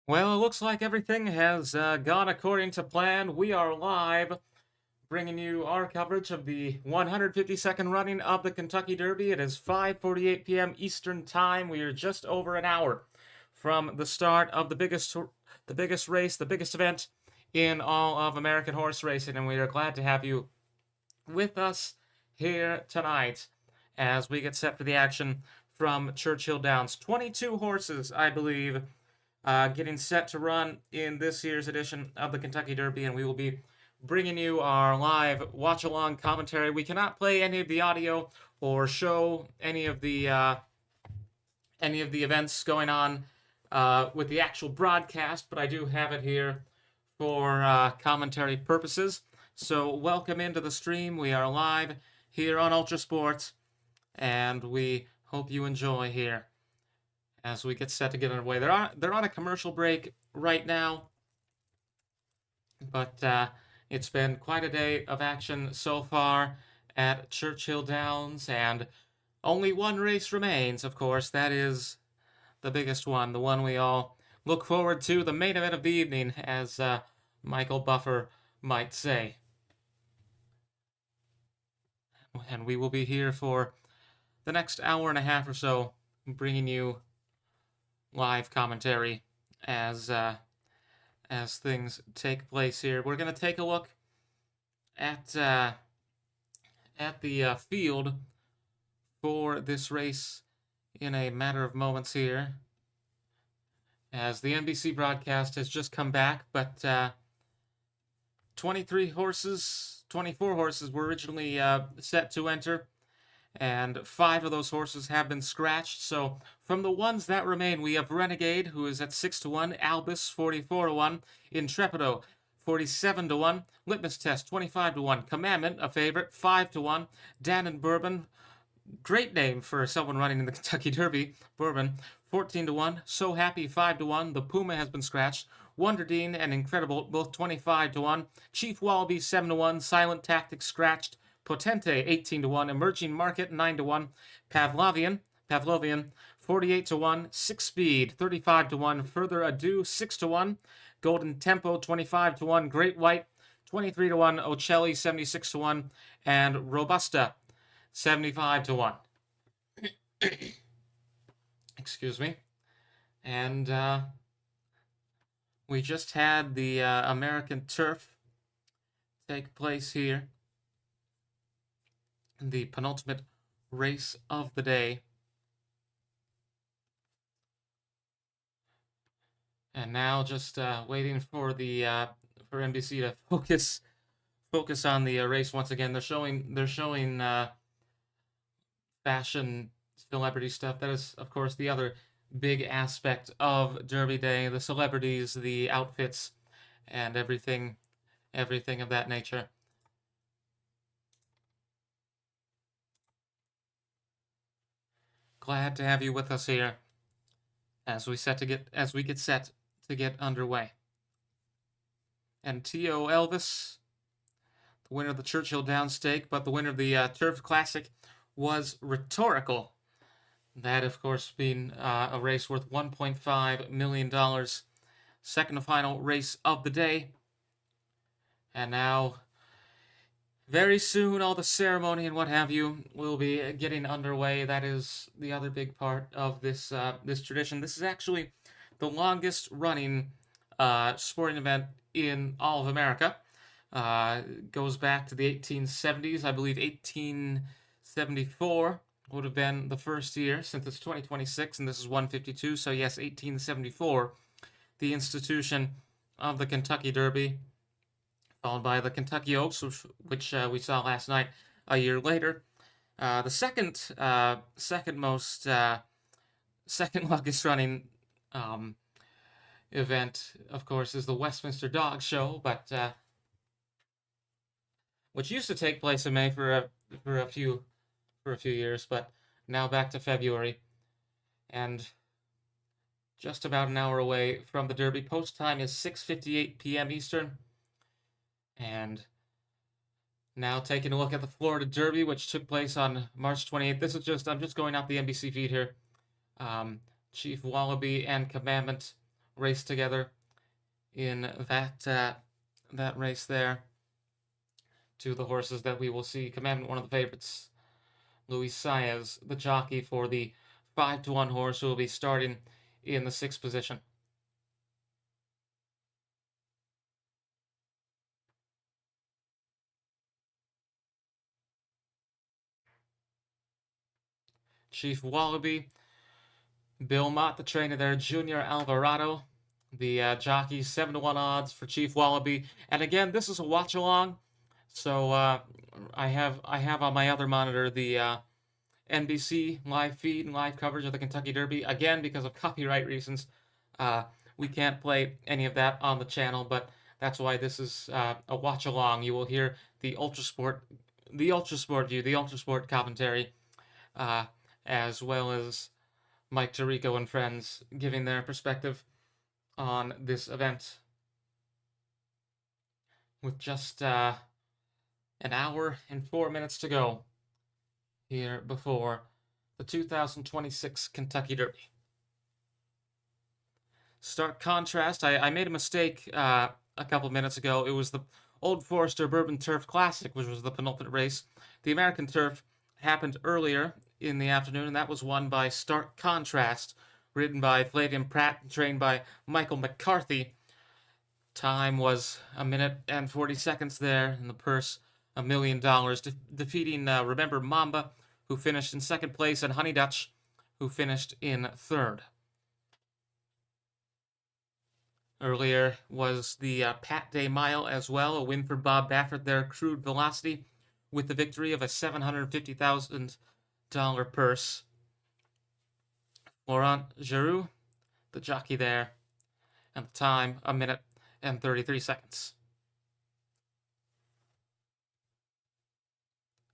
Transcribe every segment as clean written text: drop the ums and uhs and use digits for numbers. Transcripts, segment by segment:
Well, it looks like everything has gone according to plan. We are live, bringing you our coverage of the 152nd running of the Kentucky Derby. It is 5:48 p.m. Eastern Time. We are just over an hour from the start of the biggest race, the biggest event in all of American horse racing, and we are glad to have you with us here tonight as we get set for the action from Churchill Downs. 22 horses, I believe, getting set to run in this year's edition of the Kentucky Derby, and we will be bringing you our live watch-along commentary. We cannot play any of the audio or show any of the events going on with the actual broadcast, but I do have it here for commentary purposes. So welcome into the stream. We are live here on ULTRASPORT, and we hope you enjoy here as we get set to get underway. They're on a commercial break right now, but it's been quite a day of action so far at Churchill Downs, and only one race remains, of course. That is the biggest one, the one we all look forward to, the main event of the evening, as Michael Buffer might say. And we will be here for the next hour and a half or so, bringing you live commentary as things take place here. We're going to take a look at the field for this race in a matter of moments here, as the NBC broadcast has just come back, but 24 horses were originally set to enter, and 5 of those horses have been scratched. So from the ones that remain, we have Renegade, who is at 6-1, Albus 44-1, Intrepido 47-1, Litmus Test 25-1, Commandment, a favorite, 5-1, Dan and Bourbon, great name for someone running in the Kentucky Derby, Bourbon, 14-1, So Happy 5-1, the Puma has been scratched, Wonder Dean and Incredible both 25-1, Chief Wallaby 7-1, Silent Tactic scratched, Potente 18-1, Emerging Market 9-1, Pavlovian 48-1, Six Speed 35-1, Further Ado 6-1, Golden Tempo 25-1, Great White 23-1, Ocelli 76-1, and Robusta 75-1. Excuse me. And we just had the American Turf take place here, the penultimate race of the day. And now just waiting for the for NBC to focus on the race once again. They're showing fashion celebrity stuff. That is, of course, the other big aspect of Derby Day: the celebrities, the outfits, and everything of that nature. Glad to have you with us here as we get set to get underway. And T.O. Elvis, the winner of the Churchill Downs stake, but the winner of the Turf Classic, was rhetorical. That, of course, being a race worth $1.5 million. Second to final race of the day. And now, very soon, all the ceremony and what have you will be getting underway. That is the other big part of this tradition. This is actually the longest running sporting event in all of America. Goes back to the 1870s. I believe 1874 would have been the first year, since it's 2026 and this is 152. So yes, 1874, the institution of the Kentucky Derby, followed by the Kentucky Oaks, which we saw last night a year later. The second longest running event, of course, is the Westminster Dog Show, but which used to take place in May for a few years, but now back to February, and just about an hour away from the Derby. Post time is 6:58 p.m. Eastern. And now taking a look at the Florida Derby, which took place on March 28th. I'm just going off the NBC feed here. Chief Wallaby and Commandment race together in that race there. To the horses that we will see. Commandment, one of the favorites. Luis Saez, the jockey for the 5-1 horse, who will be starting in the 6th position. Chief Wallaby, Bill Mott, the trainer there, Junior Alvarado, the jockey, 7-1 odds for Chief Wallaby. And again, this is a watch along, so I have on my other monitor the NBC live feed and live coverage of the Kentucky Derby. Again, because of copyright reasons, we can't play any of that on the channel, but that's why this is a watch along. You will hear the ULTRASPORT view, the ULTRASPORT commentary, as well as Mike Tirico and friends giving their perspective on this event. With just an hour and 4 minutes to go here before the 2026 Kentucky Derby. Stark contrast, I made a mistake a couple minutes ago. It was the Old Forester Bourbon Turf Classic, which was the penultimate race. The American Turf happened earlier in the afternoon, and that was won by Stark Contrast, ridden by Flavian Pratt and trained by Michael McCarthy. Time was 1 minute and 40 seconds there, and the purse $1 million, defeating Remember Mamba, who finished in 2nd place, and Honey Dutch, who finished in 3rd. Earlier was the Pat Day Mile as well, a win for Bob Baffert there, Crude Velocity, with the victory of a $750,000 purse. Laurent Giroux, the jockey there, and the time, 1 minute and 33 seconds.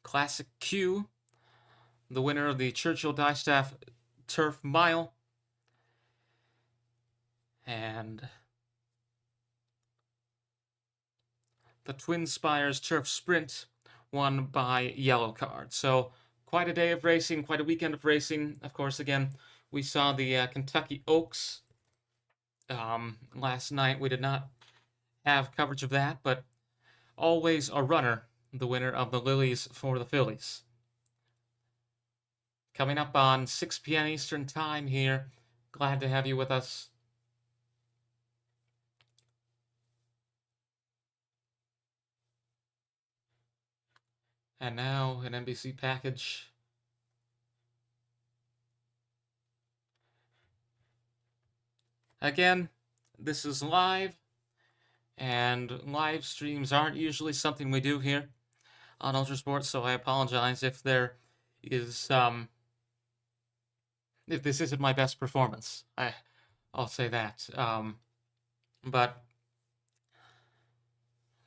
Classic Q, the winner of the Churchill Downs Turf Mile, and the Twin Spires Turf Sprint, won by Yellow Card. So quite a day of racing, quite a weekend of racing. Of course, again, we saw the Kentucky Oaks last night. We did not have coverage of that, but always a runner, the winner of the Lilies for the Phillies. Coming up on 6 p.m. Eastern Time here. Glad to have you with us. And now an NBC package. Again, this is live, and live streams aren't usually something we do here on ULTRASPORT, so I apologize if there is if this isn't my best performance. I'll say that. But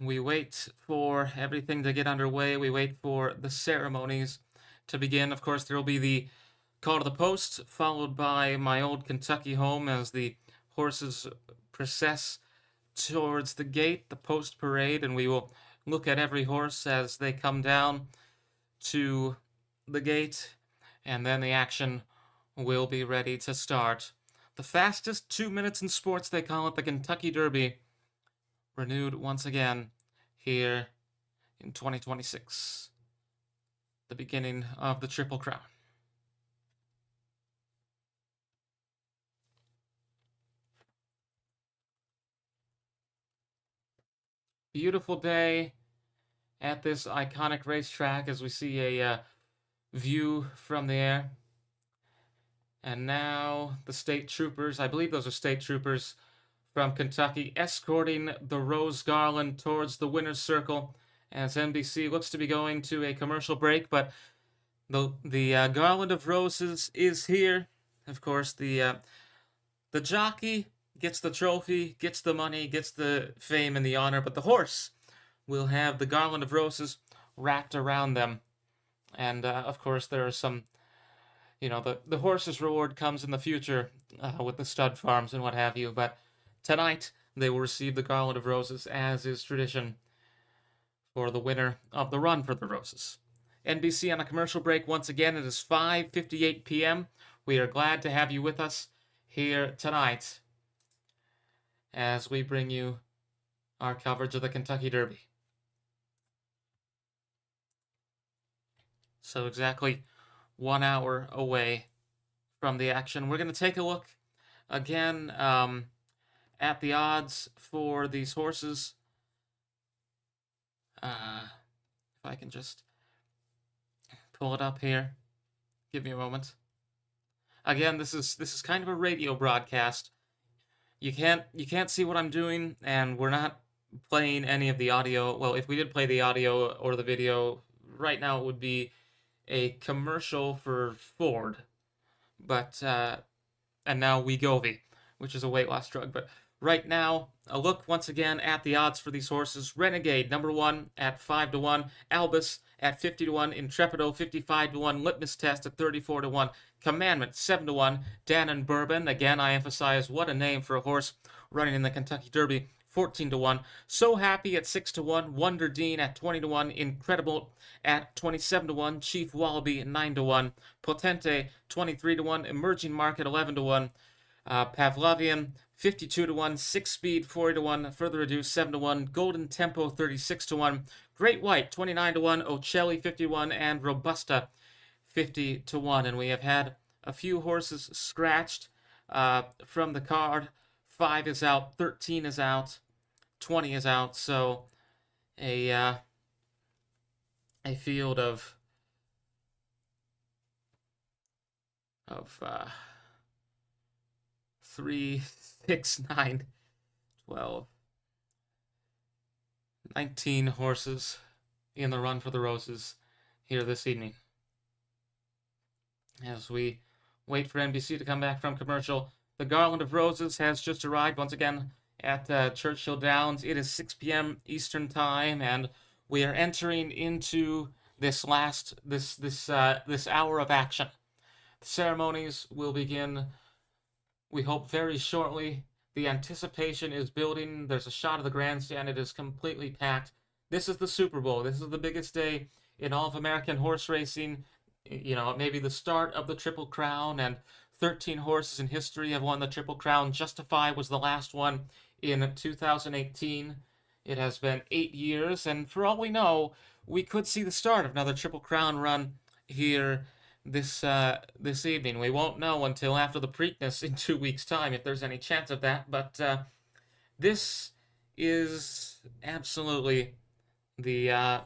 we wait for everything to get underway. We wait for the ceremonies to begin. Of course, there will be the call to the post, followed by my old Kentucky home as the horses process towards the gate, the post parade, and we will look at every horse as they come down to the gate, and then the action will be ready to start. The fastest 2 minutes in sports, they call it, the Kentucky Derby, renewed once again here in 2026, the beginning of the Triple Crown. Beautiful day at this iconic racetrack as we see a view from the air. And now the state troopers, I believe those are state troopers from Kentucky, escorting the Rose Garland towards the winner's circle as NBC looks to be going to a commercial break. But the Garland of Roses is here. Of course, the jockey gets the trophy, gets the money, gets the fame and the honor, but the horse will have the Garland of Roses wrapped around them. And, of course, there are some, the horse's reward comes in the future with the stud farms and what have you, but tonight they will receive the Garland of Roses, as is tradition, for the winner of the Run for the Roses. NBC on a commercial break once again. It is 5:58 p.m. We are glad to have you with us here tonight as we bring you our coverage of the Kentucky Derby. So exactly 1 hour away from the action. We're going to take a look again at the odds for these horses. If I can just pull it up here. Give me a moment. Again, this is kind of a radio broadcast. You can't see what I'm doing, and we're not playing any of the audio. Well, if we did play the audio or the video, right now it would be a commercial for Ford. But and now Wegovy, which is a weight loss drug. But right now, a look once again at the odds for these horses. Renegade, number 1 at 5-1. Albus at 50-1. Intrepido, 55-1. Litmus Test at 34-1. Commandment, 7-1. Dan and Bourbon, again, I emphasize, what a name for a horse running in the Kentucky Derby. 14-1. So Happy at 6-1. Wonder Dean at 20-1. Incredible at 27-1. Chief Wallaby 9-1. Potente 23-1. Emerging Market 11-1. Pavlovian 52-1. Six Speed 40-1. Further Ado 7-1. Golden Tempo 36-1. Great White 29-1. Ocelli 51 and Robusta 50-1. And we have had a few horses scratched from the card. 5 is out, 13 is out, 20 is out. So a field of 3, 6, 9, 12, 19 horses in the run for the roses here this evening. As we wait for NBC to come back from commercial, the Garland of Roses has just arrived once again at Churchill Downs. It is 6 p.m. Eastern Time, and we are entering into this hour of action. The ceremonies will begin, we hope, very shortly. The anticipation is building. There's a shot of the grandstand. It is completely packed. This is the Super Bowl. This is the biggest day in all of American horse racing. You know, maybe the start of the Triple Crown, and 13 horses in history have won the Triple Crown. Justify was the last one in 2018. It has been 8 years, and for all we know, we could see the start of another Triple Crown run here this evening. We won't know until after the Preakness in 2 weeks' time if there's any chance of that, but this is absolutely the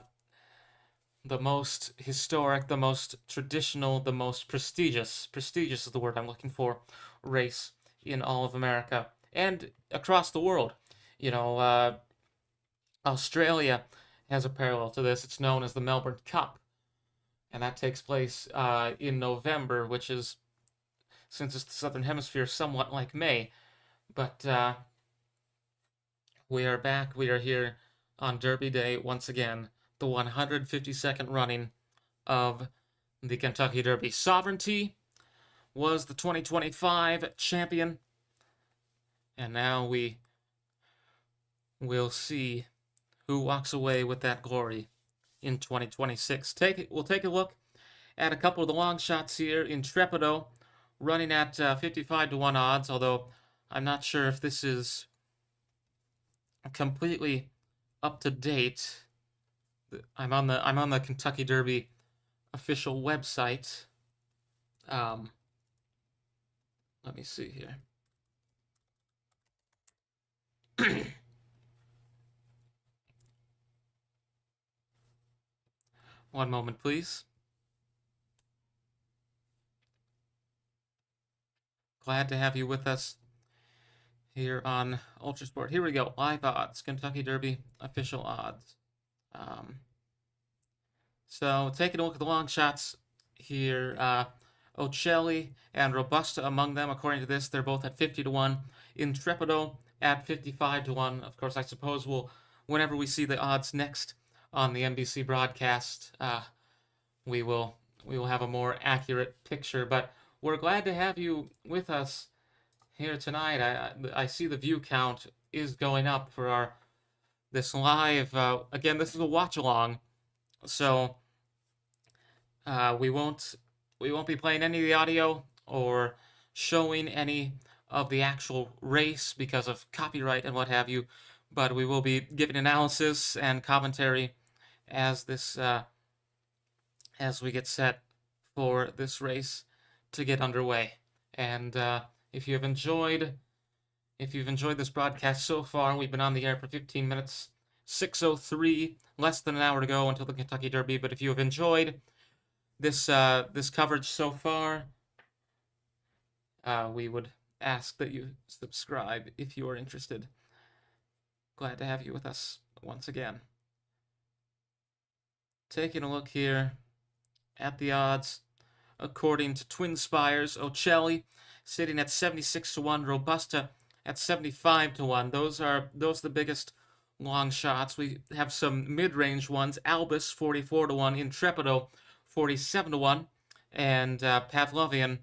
most historic, the most traditional, the most prestigious is the word I'm looking for, race in all of America and across the world. You know, Australia has a parallel to this. It's known as the Melbourne Cup, and that takes place in November, which is, since it's the Southern Hemisphere, somewhat like May. But we are back. We are here on Derby Day once again, the 152nd running of the Kentucky Derby. Sovereignty was the 2025 champion, and now we will see who walks away with that glory in 2026. We'll take a look at a couple of the long shots here. Intrepido running at 55-1 odds, although I'm not sure if this is completely up to date. I'm on the Kentucky Derby official website. Let me see here. One moment, please. Glad to have you with us here on ULTRASPORT. Here we go. Live odds. Kentucky Derby official odds. So taking a look at the long shots here, Ocelli and Robusta among them. According to this, they're both at 50-1. Intrepido at 55-1. Of course, I suppose whenever we see the odds next on the NBC broadcast, we will have a more accurate picture. But we're glad to have you with us here tonight. I see the view count is going up for this live. Again, this is a watch along, so we won't be playing any of the audio or showing any of the actual race because of copyright and what have you, but we will be giving analysis and commentary as this as we get set for this race to get underway. And if you've enjoyed this broadcast so far, we've been on the air for 15 minutes, 6:03, less than an hour to go until the Kentucky Derby. But if you have enjoyed this coverage so far, we would ask that you subscribe if you are interested. Glad to have you with us once again. Taking a look here at the odds, according to Twin Spires, Ocelli sitting at 76-1, Robusta at 75-1. Those are the biggest long shots. We have some mid-range ones. Albus 44-1, Intrepido 47-1, and Pavlovian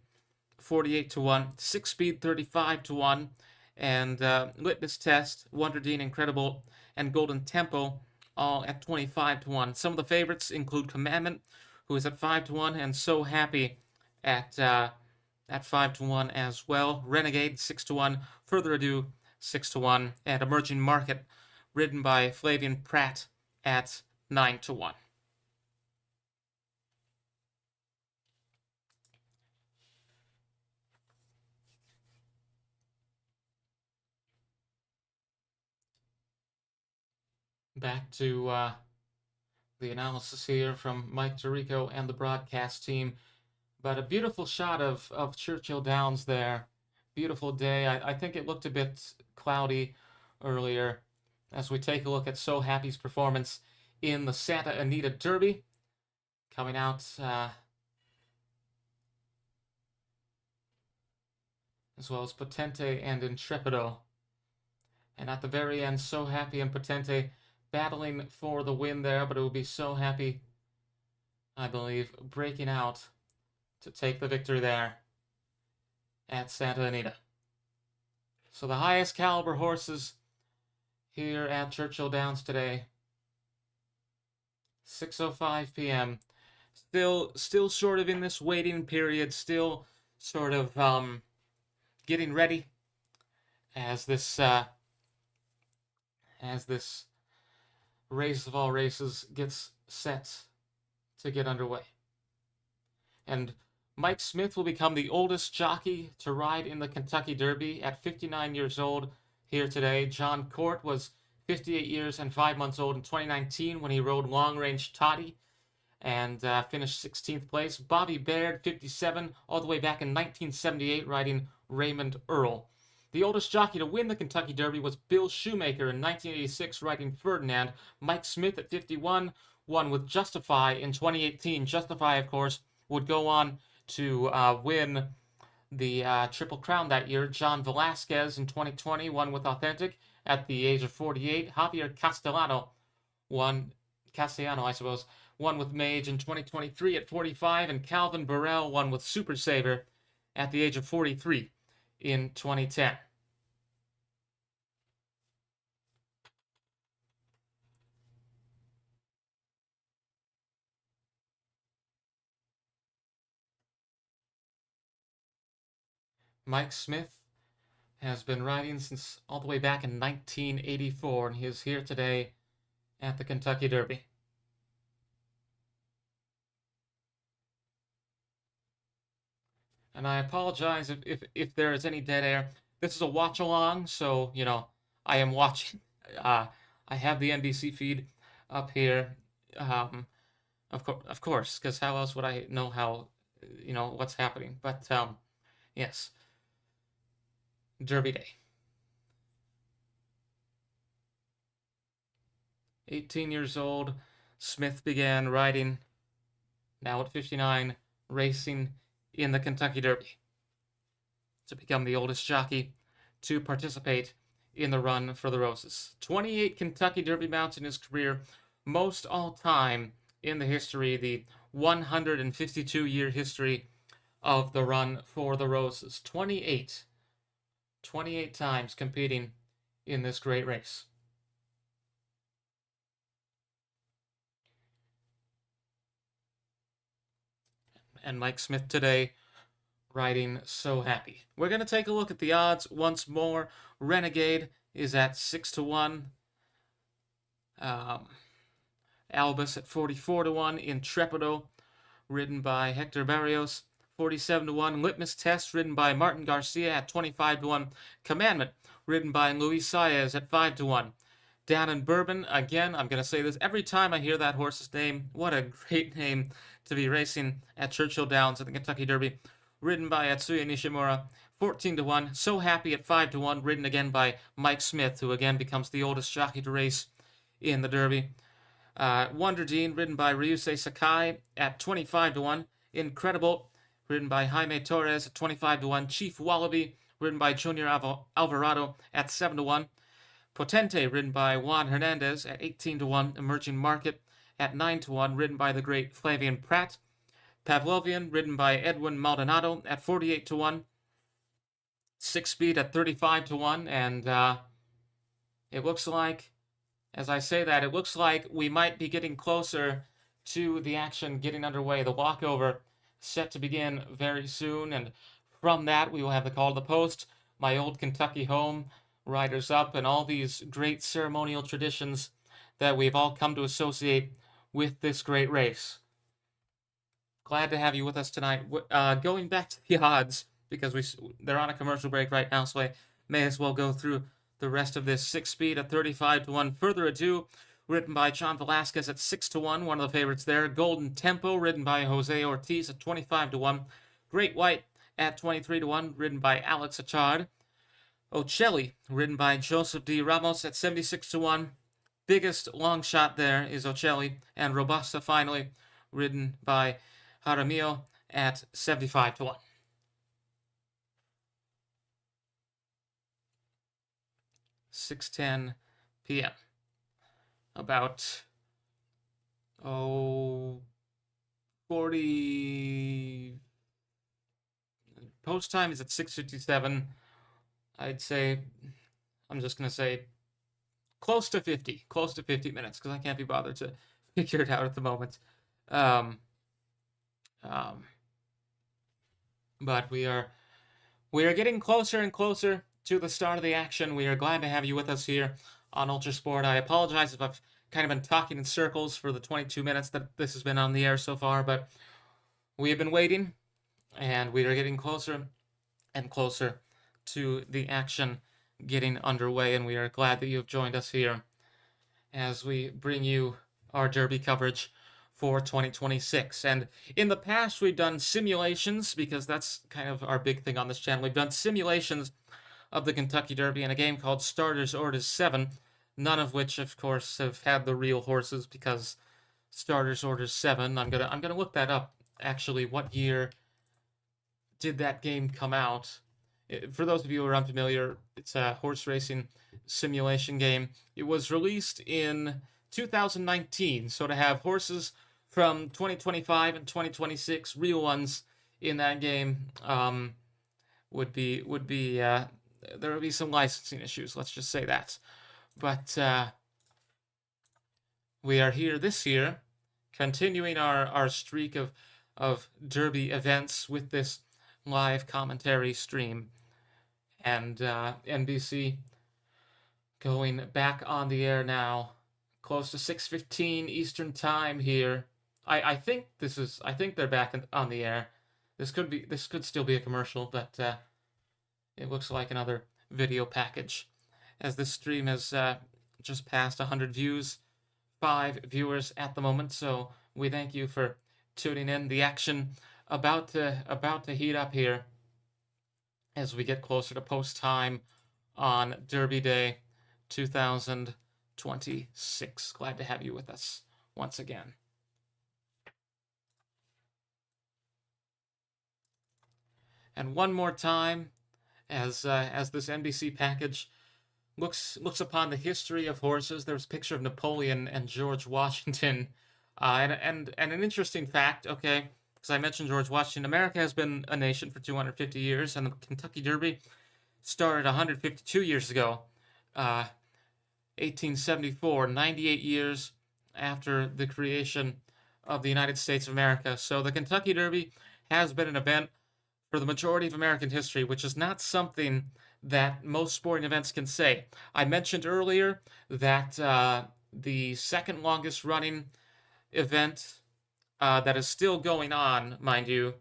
48-1, Six Speed 35-1, and Litmus Test, Wonderdine Incredible, and Golden Tempo all at 25-1. Some of the favorites include Commandment, who is at 5-1, and So Happy at 5-1 as well. Renegade 6-1, Further Ado 6-1, and Emerging Market, ridden by Flavian Pratt at 9-1. Back to the analysis here from Mike Tirico and the broadcast team. But a beautiful shot of Churchill Downs there. Beautiful day. I think it looked a bit cloudy earlier as we take a look at So Happy's performance in the Santa Anita Derby. Coming out as well as Potente and Intrepido. And at the very end, So Happy and Potente battling for the win there, but it will be So Happy, I believe, breaking out to take the victory there at Santa Anita. So the highest caliber horses here at Churchill Downs today. 6:05 p.m. Still sort of in this waiting period, still sort of getting ready as this race of all races gets set to get underway. And Mike Smith will become the oldest jockey to ride in the Kentucky Derby at 59 years old here today. John Court was 58 years and 5 months old in 2019 when he rode Long Range Toddy and finished 16th place. Bobby Baird, 57, all the way back in 1978, riding Raymond Earl. The oldest jockey to win the Kentucky Derby was Bill Shoemaker in 1986, riding Ferdinand. Mike Smith at 51 won with Justify in 2018. Justify, of course, would go on to win the Triple Crown that year. John Velasquez in 2020 won with Authentic at the age of 48. Javier Castellano won with Mage in 2023 at 45, and Calvin Burrell won with Super Saver at the age of 43 in 2010. Mike Smith has been riding since all the way back in 1984, and he is here today at the Kentucky Derby. And I apologize if there is any dead air. This is a watch-along, so, you know, I am watching. I have the NBC feed up here, of course, because how else would I know what's happening? But, yes. Derby Day. 18 years old, Smith began riding, now at 59, racing in the Kentucky Derby to become the oldest jockey to participate in the Run for the Roses. 28 Kentucky Derby mounts in his career, most all-time in the history, the 152-year history of the Run for the Roses. 28 times competing in this great race. And Mike Smith today Writing so happy. We're going to take a look at the odds once more. Renegade is at 6-1. Albus at 44-1. Intrepido, ridden by Hector Barrios, 47-1. Litmus Test, ridden by Martin Garcia at 25-1. Commandment, ridden by Luis Saez at 5-1. Down in Bourbon, again, I'm going to say this every time I hear that horse's name. What a great name to be racing at Churchill Downs at the Kentucky Derby. Ridden by Atsuya Nishimura, 14-1. So Happy at 5-1. Ridden again by Mike Smith, who again becomes the oldest jockey to race in the Derby. Wonder Dean, ridden by Ryusei Sakai at 25-1. Incredible, ridden by Jaime Torres at 25-1. Chief Wallaby, ridden by Junior Alvarado at 7-1. Potente, ridden by Juan Hernandez at 18-1. Emerging Market at 9-1, ridden by the great Flavian Pratt. Pavlovian, ridden by Edwin Maldonado at 48-1. Six Speed at 35-1. And it looks like, as I say that, it looks like we might be getting closer to the action getting underway. The walkover set to begin very soon. And from that, we will have the call to the post, my old Kentucky home, Riders Up, and all these great ceremonial traditions that we've all come to associate with this great race. Glad to have you with us tonight. Going back to the odds, because they're on a commercial break right now, so I may as well go through the rest of this. Six Speed at 35-1. Further Ado, ridden by John Velasquez at 6-1, one of the favorites there. Golden Tempo, ridden by Jose Ortiz at 25-1. Great White at 23-1, ridden by Alex Achard. Ocelli, ridden by Joseph D. Ramos at 76-1. Biggest long shot there is Ocelli. And Robusta, finally, ridden by Jaramillo at 75-1. 6:10 p.m. About 40. Post time is at 6:57. I'd say, I'm just gonna say close to 50 minutes, because I can't be bothered to figure it out at the moment. But we are getting closer and closer to the start of the action. We are glad to have you with us here on ULTRASPORT. I apologize if I've kind of been talking in circles for the 22 minutes that this has been on the air so far, but we have been waiting, and we are getting closer and closer to the action getting underway, and we are glad that you have joined us here as we bring you our Derby coverage for 2026. And in the past, we've done simulations, because that's kind of our big thing on this channel. We've done simulations of the Kentucky Derby in a game called Starters Orders 7, none of which, of course, have had the real horses, because Starters Orders 7, I'm gonna look that up, actually. What year did that game come out? For those of you who are unfamiliar, it's a horse racing simulation game. It was released in 2019, so to have horses from 2025 and 2026, real ones, in that game, would be there would be some licensing issues, let's just say that. But we are here this year, continuing our streak of Derby events with this live commentary stream. And NBC going back on the air now, close to 6:15 Eastern Time here. I think they're back on the air. This could still be a commercial, but it looks like another video package, as this stream has just passed 100 views, 5 viewers at the moment. So we thank you for tuning in. The action about to heat up here as we get closer to post time on Derby Day 2026. Glad to have you with us once again. And one more time, as this NBC package looks upon the history of horses. There's a picture of Napoleon and George Washington, and an interesting fact. Okay, because I mentioned George Washington. America has been a nation for 250 years, and the Kentucky Derby started 152 years ago, 1874, 98 years after the creation of the United States of America. So the Kentucky Derby has been an event for the majority of American history, which is not something that most sporting events can say. I mentioned earlier that the second longest running event that is still going on, mind you,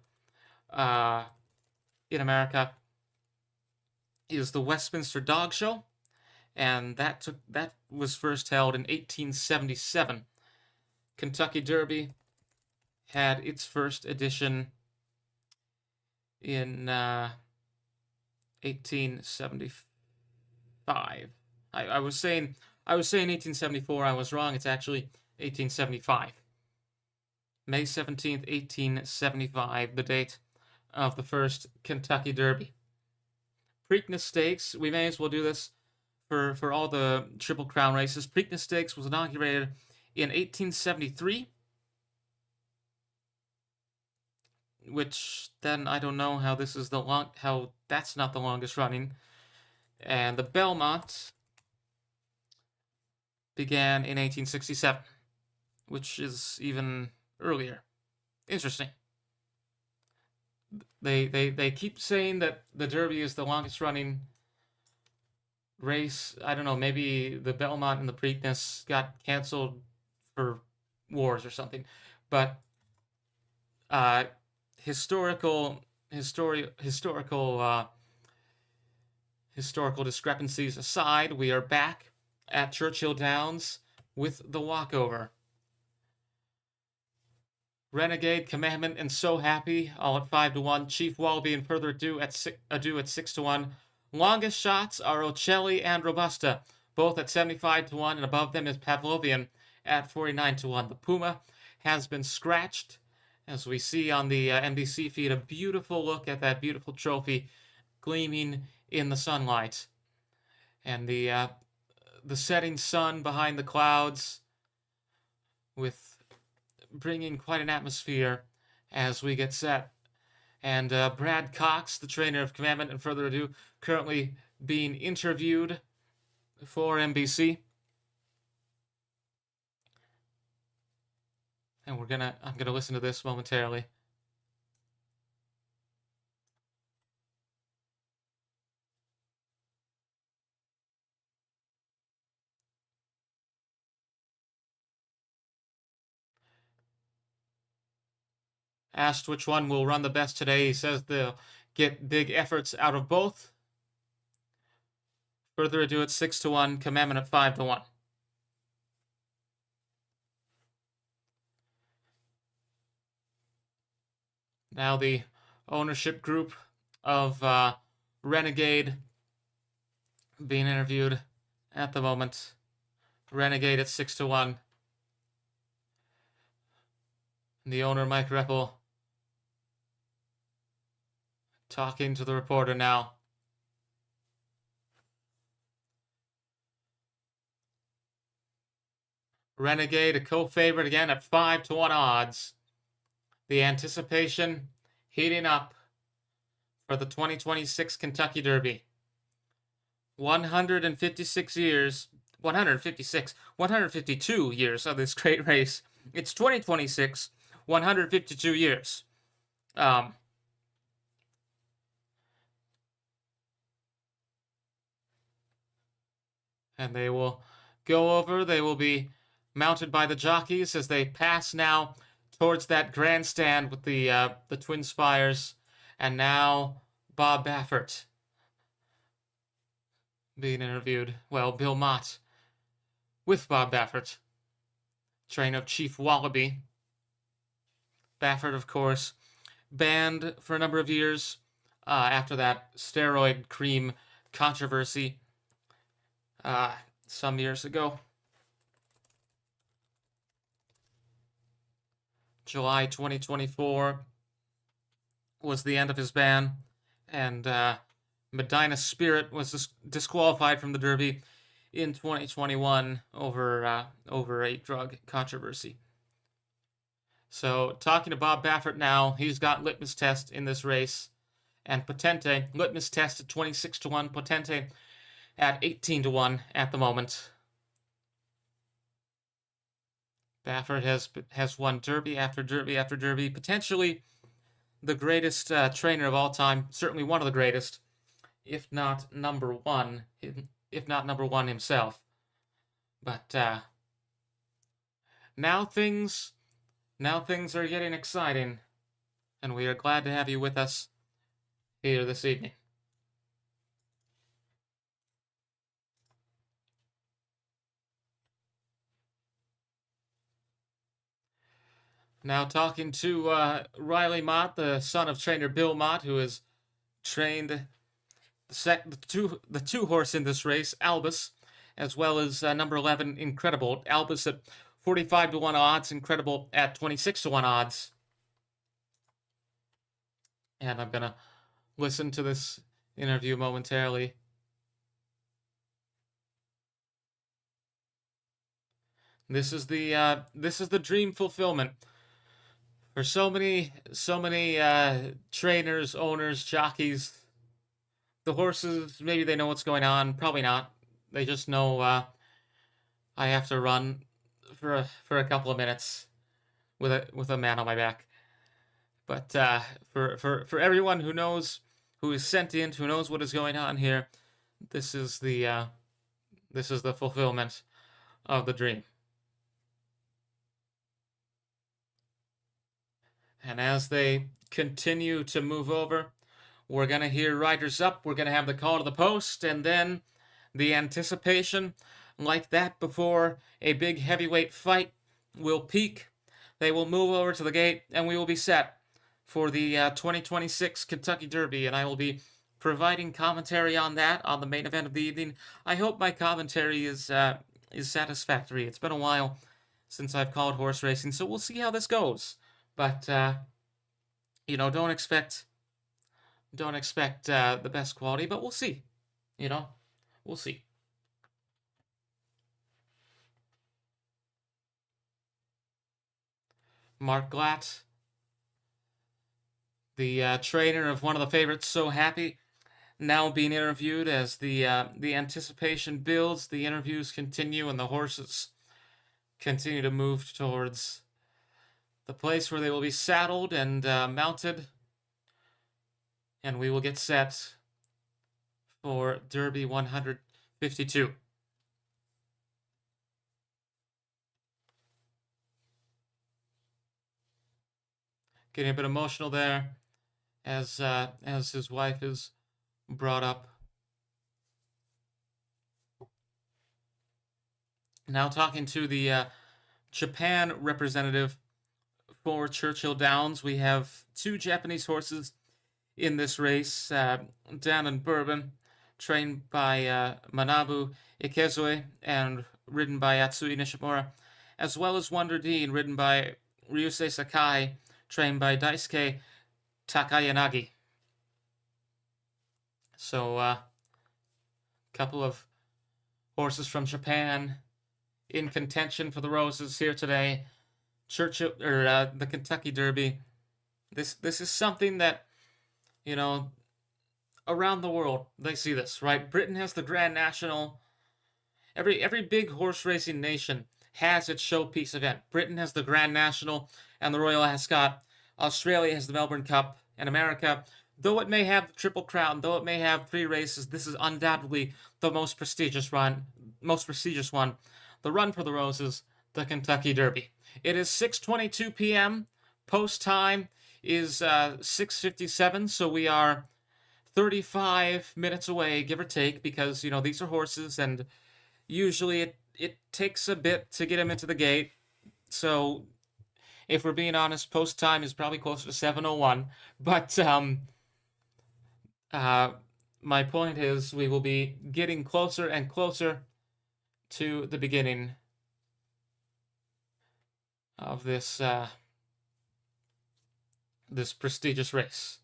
in America is the Westminster Dog Show, and that was first held in 1877. Kentucky Derby had its first edition in 1875. I was saying 1874. I was wrong. It's actually 1875. May 17th, 1875, the date of the first Kentucky Derby. Preakness Stakes, we may as well do this for all the Triple Crown races. Preakness Stakes was inaugurated in 1873, which then I don't know how this is how that's not the longest running. And the Belmont began in 1867, which is even earlier. Interesting. They keep saying that the Derby is the longest running race. I don't know, maybe the Belmont and the Preakness got canceled for wars or something. But historical discrepancies aside, we are back at Churchill Downs with the walkover. Renegade, Commandment, and So Happy, all at 5-1. Chief Wallaby and Further Ado at 6-1. Longest shots are Ocelli and Robusta, both at 75-1, and above them is Pavlovian at 49-1. The Puma has been scratched, as we see on the NBC feed. A beautiful look at that beautiful trophy gleaming in the sunlight, and the setting sun behind the clouds, with bringing quite an atmosphere as we get set. And Brad Cox, the trainer of Commandment and Further Ado, currently being interviewed for NBC. And I'm gonna listen to this momentarily. Asked which one will run the best today, he says they'll get big efforts out of both. Further Ado at 6-1, Commandment at 5-1. Now the ownership group of Renegade being interviewed at the moment. Renegade at 6-1. The owner, Mike Reppel, talking to the reporter now. Renegade, a co-favorite again at 5-1 odds. The anticipation heating up for the 2026 Kentucky Derby. 152 years of this great race. It's 2026, 152 years. And they will go over. They will be mounted by the jockeys as they pass now towards that grandstand with the twin spires. And now Bob Baffert being interviewed. Well, Bill Mott with Bob Baffert, trainer of Chief Wallaby. Baffert, of course, banned for a number of years after that steroid cream controversy some years ago. July 2024 was the end of his ban, and Medina Spirit was disqualified from the Derby in 2021 over a drug controversy. So, talking to Bob Baffert now, he's got litmus test in this race, and Potente, litmus test at 26-1, Potente at 18-1 at the moment. Baffert has won Derby after Derby after Derby, potentially the greatest trainer of all time, certainly one of the greatest, if not number one, if not number one himself. But now things are getting exciting, and we are glad to have you with us here this evening. Now talking to Riley Mott, the son of trainer Bill Mott, who has trained the two horse in this race, Albus, as well as number 11, Incredible. Albus at 45 to 1 odds, Incredible at 26 to 1 odds. And I'm going to listen to this interview momentarily. This is the dream fulfillment for so many trainers, owners, jockeys. The horses, maybe they know what's going on, probably not. They just know I have to run for a couple of minutes with a man on my back. But for everyone who knows, who is sentient, who knows what is going on here, this is the fulfillment of the dream. And as they continue to move over, we're going to hear riders up. We're going to have the call to the post, and then the anticipation, like that before a big heavyweight fight, will peak. They will move over to the gate, and we will be set for the 2026 Kentucky Derby, and I will be providing commentary on that on the main event of the evening. I hope my commentary is satisfactory. It's been a while since I've called horse racing, so we'll see how this goes. But don't expect the best quality, but we'll see. We'll see. Mark Glatt, the trainer of one of the favorites, So Happy, now being interviewed as the anticipation builds, the interviews continue, and the horses continue to move towards the place where they will be saddled and mounted, and we will get set for Derby 152. Getting a bit emotional there as his wife is brought up. Now talking to the Japan representative for Churchill Downs. We have two Japanese horses in this race, Dan and Bourbon, trained by Manabu Ikezue and ridden by Atsui Nishimura, as well as Wonder Dean, ridden by Ryusei Sakai, trained by Daisuke Takayanagi. So, couple of horses from Japan in contention for the roses here today. Churchill, or the Kentucky Derby. This is something that, around the world they see this, right? Britain has the Grand National. Every big horse racing nation has its showpiece event. Britain has the Grand National and the Royal Ascot. Australia has the Melbourne Cup, and America, though it may have the Triple Crown, though it may have 3 races, this is undoubtedly the most prestigious one. The Run for the Roses, the Kentucky Derby. It is 6:22 p.m. Post time is 6:57, so we are 35 minutes away, give or take, because these are horses, and usually it takes a bit to get them into the gate. So if we're being honest, post time is probably closer to 7:01. But my point is, we will be getting closer and closer to the beginning of this this prestigious race.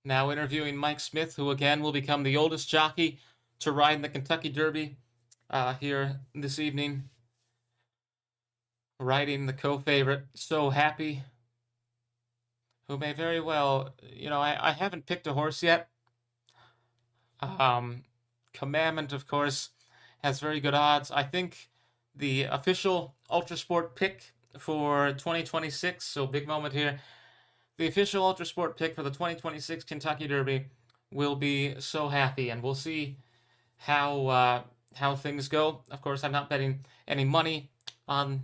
Now interviewing Mike Smith, who again will become the oldest jockey to ride in the Kentucky Derby here this evening, riding the co-favorite, So Happy, who may very well, I haven't picked a horse yet. Commandment, of course, has very good odds. I think the official ULTRASPORT pick for 2026, so big moment here. The official ULTRASPORT pick for the 2026 Kentucky Derby will be so happy, and we'll see how things go. Of course, I'm not betting any money on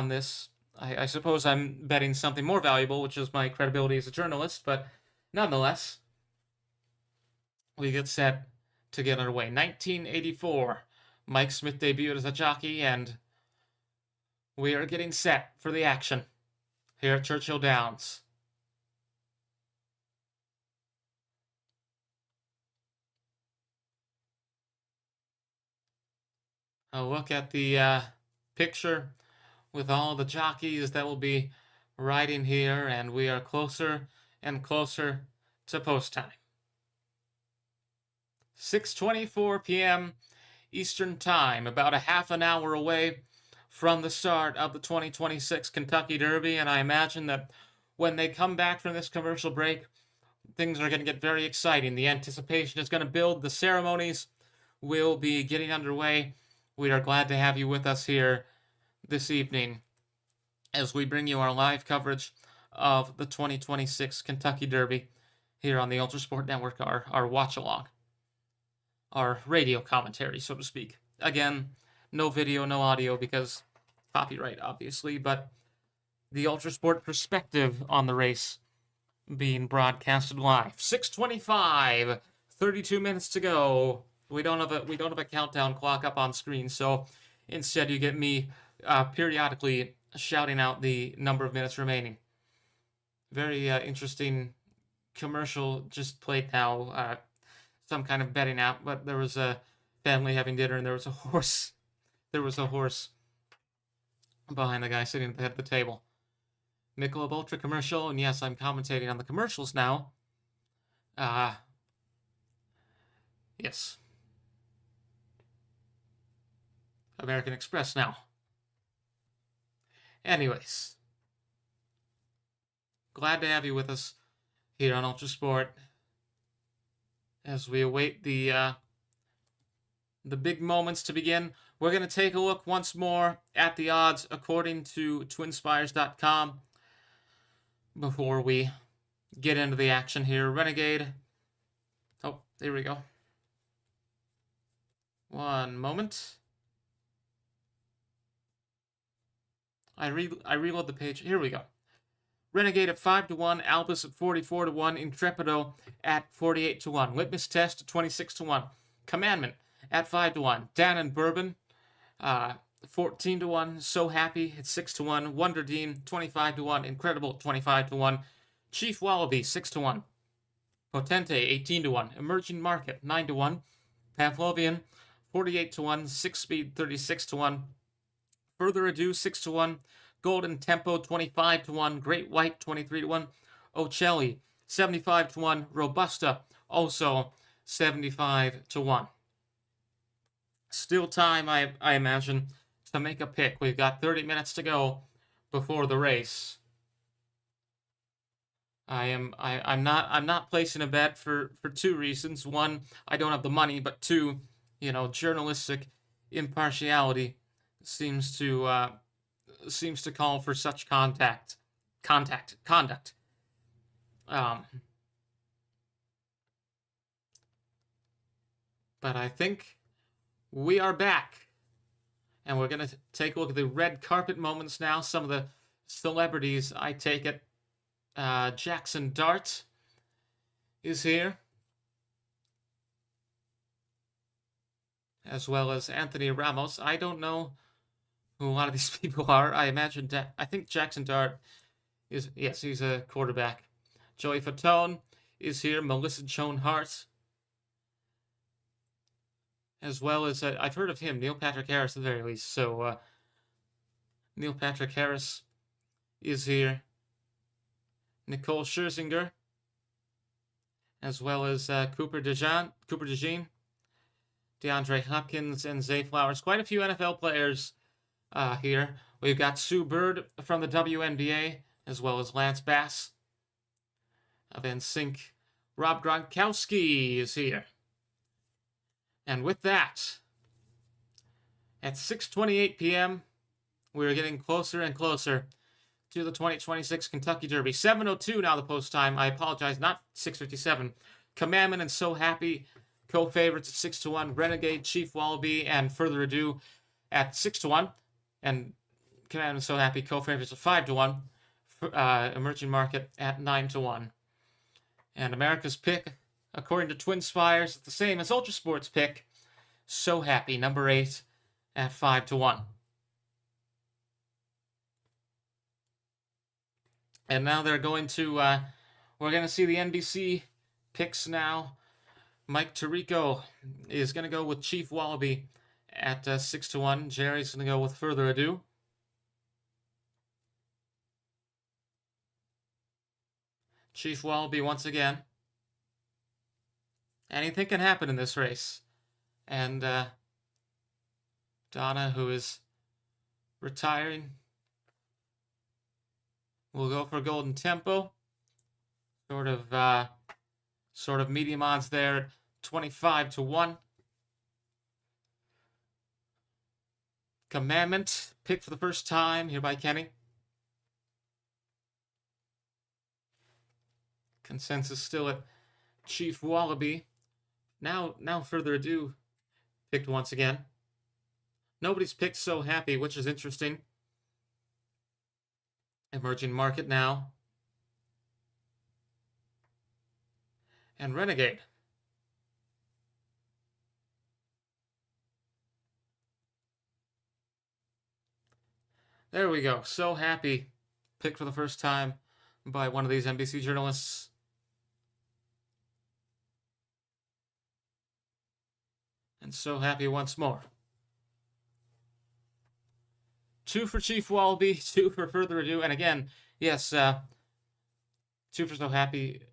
this. I suppose I'm betting something more valuable, which is my credibility as a journalist, but nonetheless, we get set to get underway. 1984, Mike Smith debuted as a jockey, and we are getting set for the action here at Churchill Downs. A look at the picture with all the jockeys that will be riding here, and we are closer and closer to post time. 6:24 p.m. Eastern Time, about a half an hour away from the start of the 2026 Kentucky Derby, and I imagine that when they come back from this commercial break, things are going to get very exciting. The anticipation is going to build. The ceremonies will be getting underway. We are glad to have you with us here this evening as we bring you our live coverage of the 2026 Kentucky Derby here on the ULTRASPORT Network, our watch-along, our radio commentary, so to speak. Again, no video, no audio, because copyright, obviously, but the ULTRASPORT perspective on the race being broadcasted live. 6:25, 32 minutes to go. We don't have a countdown clock up on screen, so instead you get me periodically shouting out the number of minutes remaining. Very interesting commercial just played now. Some kind of betting app, but there was a family having dinner, and there was a horse. There was a horse behind the guy sitting at the head of the table. Michelob Ultra commercial, and yes, I'm commentating on the commercials now. Yes. American Express now. Anyways, glad to have you with us here on ULTRASPORT as we await the big moments to begin. We're going to take a look once more at the odds according to twinspires.com before we get into the action here. Renegade. Oh, there we go. One moment. I reload the page. Here we go. Renegade at 5-1, Albus at 44-1, Intrepido at 48-1, Litmus Test at 26-1, Commandment at 5-1, Dan and Bourbon 14-1, So Happy at 6-1, Wonder Dean 25-1, Incredible 25-1, Chief Wallaby 6-1, Potente 18-1, Emerging Market 9-1, Pavlovian 48-1, Six Speed 36-1, Further Ado 6-1, Golden Tempo 25-1, Great White 23-1, Ocelli 75-1, Robusta also 75-1. Still time, I imagine, to make a pick. We've got 30 minutes to go before the race. I'm not placing a bet for two reasons. One, I don't have the money, but two, journalistic impartiality seems to call for such conduct. But I think we are back, and we're going to take a look at the red carpet moments now. Some of the celebrities, I take it. Jackson Dart is here, as well as Anthony Ramos. I don't know who a lot of these people are. I think Jackson Dart is, yes, he's a quarterback. Joey Fatone is here. Melissa Joan Hart, as well as, I've heard of him, Neil Patrick Harris at the very least. So, Neil Patrick Harris is here. Nicole Scherzinger, as well as Cooper DeJean, DeAndre Hopkins, and Zay Flowers. Quite a few NFL players here. We've got Sue Bird from the WNBA, as well as Lance Bass. Then Sync Rob Gronkowski is here. And with that, at 6:28 p.m., We're getting closer and closer to the 2026 Kentucky Derby. 7:02 now the post time. I apologize, not 6:57. Commandment and So Happy, co-favorites at 6-1. Renegade, Chief Wallaby, and Further Ado at 6-1. And Commandment and So Happy, co-favorites at 5-1. Emerging Market at 9-1. And America's pick, according to Twin Spires, is the same as ULTRASPORT's pick. So Happy, number 8, at 5-1. And now they're going to, we're going to see the NBC picks now. Mike Tirico is going to go with Chief Wallaby at 6-1. Jerry's going to go with Further Ado. Chief Wallaby once again. Anything can happen in this race. And Donna, who is retiring, will go for Golden Tempo. Sort of medium odds there at 25-1. Commandment, picked for the first time here by Kenny. Consensus still at Chief Wallaby. Now Further Ado, picked once again. Nobody's picked So Happy, which is interesting. Emerging Market now. And Renegade. There we go. So Happy, picked for the first time by one of these NBC journalists. And So Happy once more. 2 for Chief Wallaby, 2 for Further Ado, and again, yes, 2 for So Happy,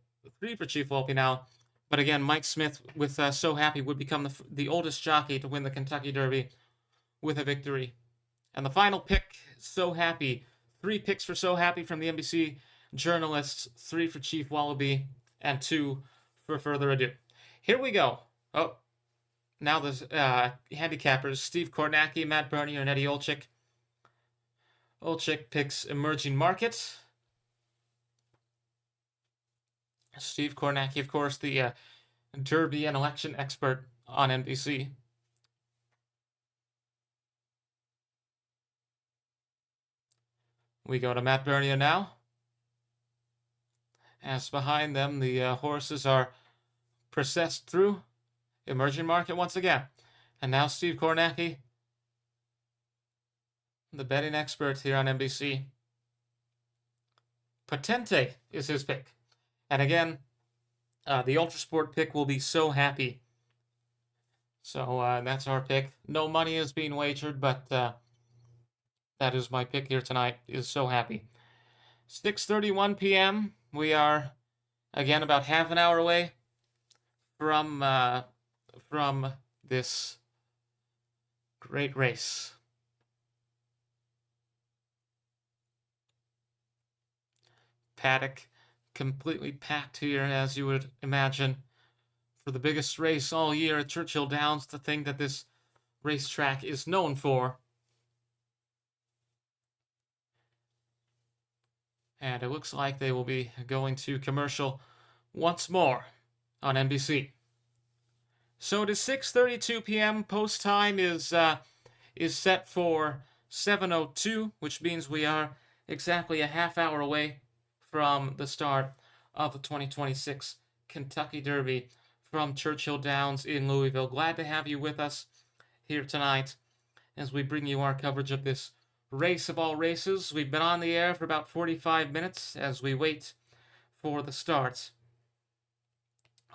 3 for Chief Wallaby now. But again, Mike Smith with So Happy would become the oldest jockey to win the Kentucky Derby with a victory. And the final pick, So Happy. 3 picks for So Happy from the NBC journalists, 3 for Chief Wallaby, and 2 for Further Ado. Here we go. Oh, now the handicappers, Steve Kornacki, Matt Bernier, and Eddie Olczyk. Olczyk picks Emerging Market. Steve Kornacki, of course, the Derby and election expert on NBC. We go to Matt Bernier now. As behind them, the horses are processed through. Emerging Market once again. And now Steve Kornacki, the betting expert here on NBC. Potente is his pick. And again, the ULTRASPORT pick will be So Happy. So that's our pick. No money is being wagered, but that is my pick here tonight, is So Happy. 6:31 p.m. We are, again, about half an hour away from this great race. Paddock completely packed here, as you would imagine, for the biggest race all year at Churchill Downs, the thing that this racetrack is known for. And it looks like they will be going to commercial once more on NBC. So it is 6:32 p.m. Post time is set for 7:02, which means we are exactly a half hour away from the start of the 2026 Kentucky Derby from Churchill Downs in Louisville. Glad to have you with us here tonight as we bring you our coverage of this race of all races. We've been on the air for about 45 minutes as we wait for the start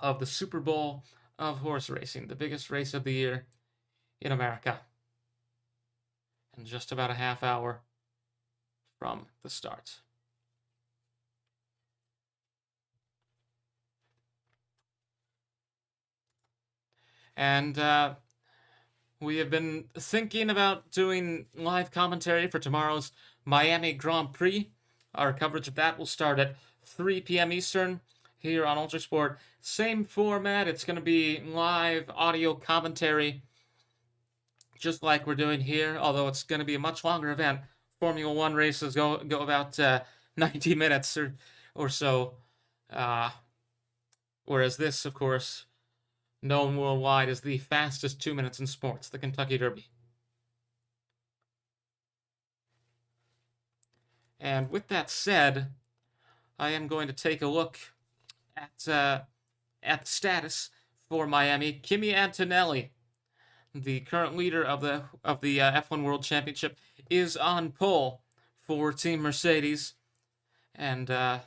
of the Super Bowl of horse racing, the biggest race of the year in America. And just about a half hour from the start. And we have been thinking about doing live commentary for tomorrow's Miami Grand Prix. Our coverage of that will start at 3 p.m. Eastern here on ULTRASPORT. Same format. It's going to be live audio commentary just like we're doing here, although it's going to be a much longer event. Formula One races go about 90 minutes or so, whereas this, of course, known worldwide as the fastest 2 minutes in sports, the Kentucky Derby. And with that said, I am going to take a look at the status for Miami. Kimi Antonelli, the current leader of the F1 World Championship, is on pole for Team Mercedes, and a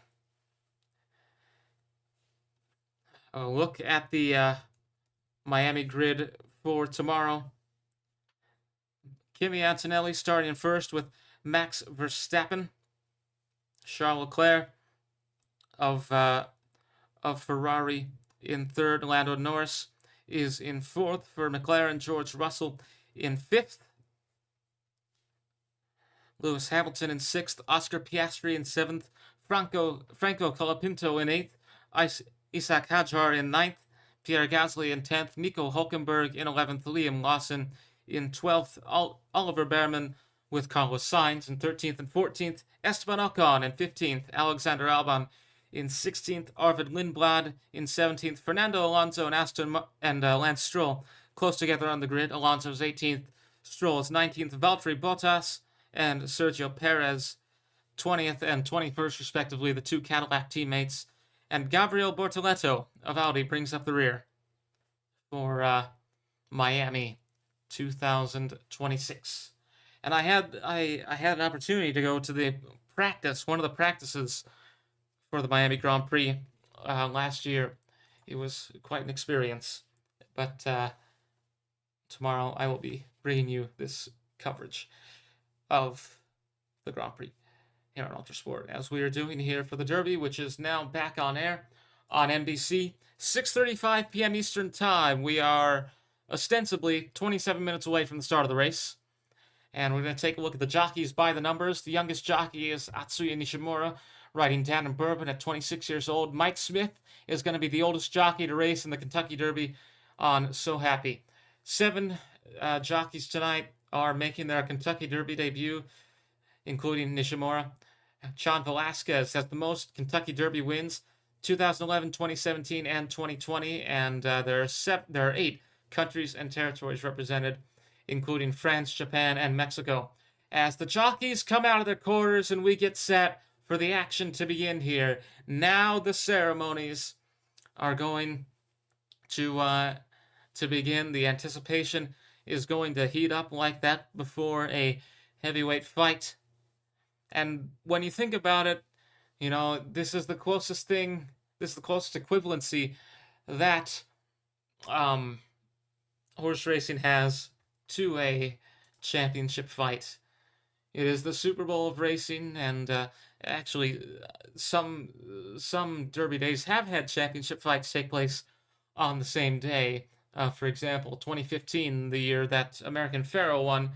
look at the Miami grid for tomorrow. Kimi Antonelli starting first with Max Verstappen. Charles Leclerc of Ferrari in third. Lando Norris is in fourth for McLaren. George Russell in fifth. Lewis Hamilton in sixth. Oscar Piastri in seventh. Franco Colapinto in eighth. Isaac Hadjar in ninth. Pierre Gasly in 10th. Nico Hulkenberg in 11th. Liam Lawson in 12th. Oliver Behrman with Carlos Sainz in 13th and 14th. Esteban Ocon in 15th. Alexander Albon in 16th. Arvid Lindblad in 17th. Fernando Alonso and Lance Stroll close together on the grid. Alonso's 18th. Stroll is 19th. Valtteri Bottas and Sergio Perez 20th and 21st, respectively, the two Cadillac teammates. And Gabriel Bortoleto of Audi brings up the rear for Miami 2026. And I had an opportunity to go to the practice, one of the practices for the Miami Grand Prix last year. It was quite an experience. But tomorrow I will be bringing you this coverage of the Grand Prix here on ULTRASPORT, as we are doing here for the Derby, which is now back on air on NBC, 6:35 p.m. Eastern Time. We are ostensibly 27 minutes away from the start of the race, and we're going to take a look at the jockeys by the numbers. The youngest jockey is Atsuya Nishimura, riding Dan and Bourbon at 26 years old. Mike Smith is going to be the oldest jockey to race in the Kentucky Derby on So Happy. 7 jockeys tonight are making their Kentucky Derby debut, including Nishimura. John Velasquez has the most Kentucky Derby wins, 2011, 2017, and 2020, and there are 8 countries and territories represented, including France, Japan, and Mexico. As the jockeys come out of their quarters and we get set for the action to begin here, now the ceremonies are going to begin. The anticipation is going to heat up like that before a heavyweight fight. And when you think about it, you know, this is the closest equivalency that horse racing has to a championship fight. It is the Super Bowl of racing, and actually, some Derby days have had championship fights take place on the same day. For example, 2015, the year that American Pharoah won,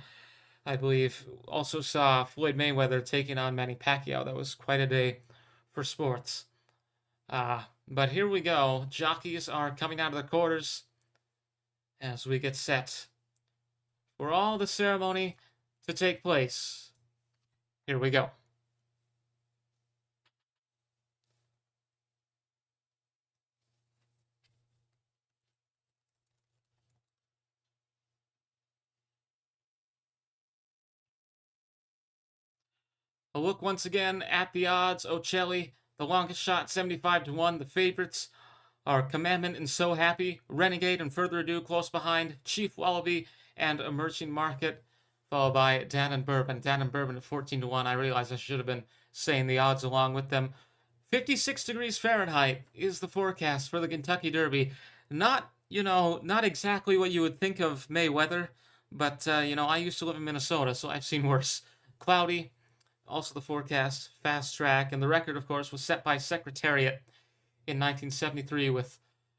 I believe, also saw Floyd Mayweather taking on Manny Pacquiao. That was quite a day for sports. But here we go. Jockeys are coming out of their quarters as we get set for all the ceremony to take place. Here we go. A look once again at the odds. Ocelli, the longest shot, 75-1. The favorites are Commandment and So Happy, Renegade and Further Ado close behind, Chief Wallaby and Emerging Market, followed by Dan and Bourbon. Dan and Bourbon at 14-1. I realize I should have been saying the odds along with them. 56 degrees Fahrenheit is the forecast for the Kentucky Derby. Not exactly what you would think of May weather, but I used to live in Minnesota, so I've seen worse. Cloudy. Also the forecast, fast track, and the record, of course, was set by Secretariat in 1973 with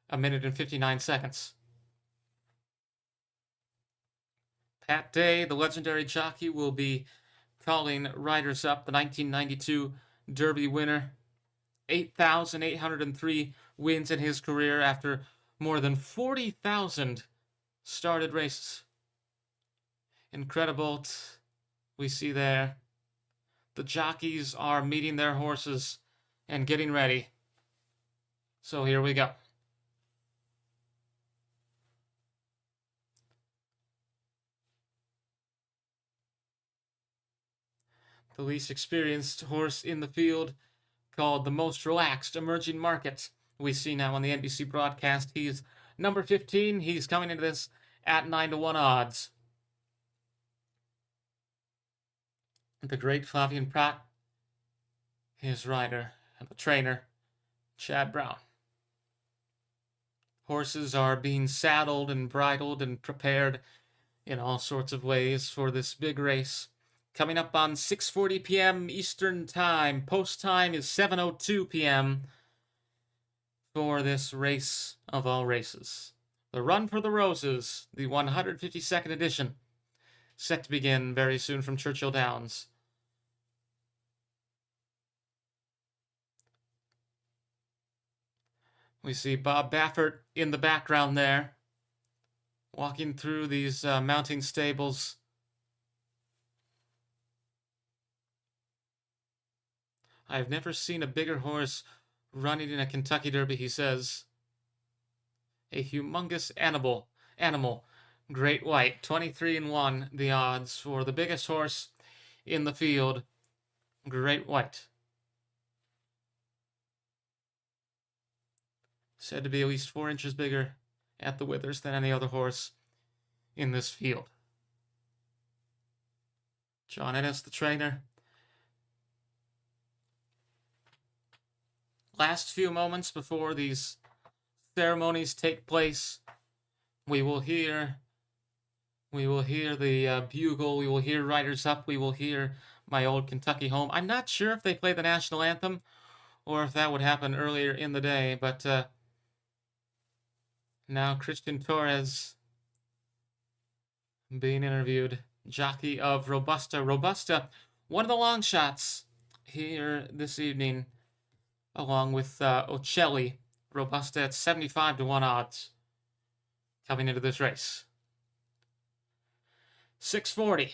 1 minute and 59 seconds. Pat Day, the legendary jockey, will be calling riders up. The 1992 Derby winner, 8,803 wins in his career after more than 40,000 started races. Incredible. We see there. The jockeys are meeting their horses and getting ready. So here we go. The least experienced horse in the field, called the most relaxed emerging market. We see now on the NBC broadcast, he's number 15. He's coming into this at 9-1 odds. The great Flavien Prat, his rider and the trainer, Chad Brown. Horses are being saddled and bridled and prepared in all sorts of ways for this big race. Coming up on 6:40 p.m. Eastern Time. Post time is 7:02 p.m. for this race of all races. The Run for the Roses, the 152nd edition, set to begin very soon from Churchill Downs. We see Bob Baffert in the background there, walking through these mounting stables. I've never seen a bigger horse running in a Kentucky Derby, he says. A humongous animal. Great White, 23-1 the odds for the biggest horse in the field, Great White. Said to be at least 4 inches bigger at the withers than any other horse in this field. John Ennis, the trainer. Last few moments before these ceremonies take place, we will hear the bugle, we will hear Riders Up, we will hear My Old Kentucky Home. I'm not sure if they play the national anthem or if that would happen earlier in the day, but now Christian Torres being interviewed, jockey of Robusta. Robusta, one of the long shots here this evening, along with Ocelli. Robusta at 75-1 odds coming into this race. 6:40.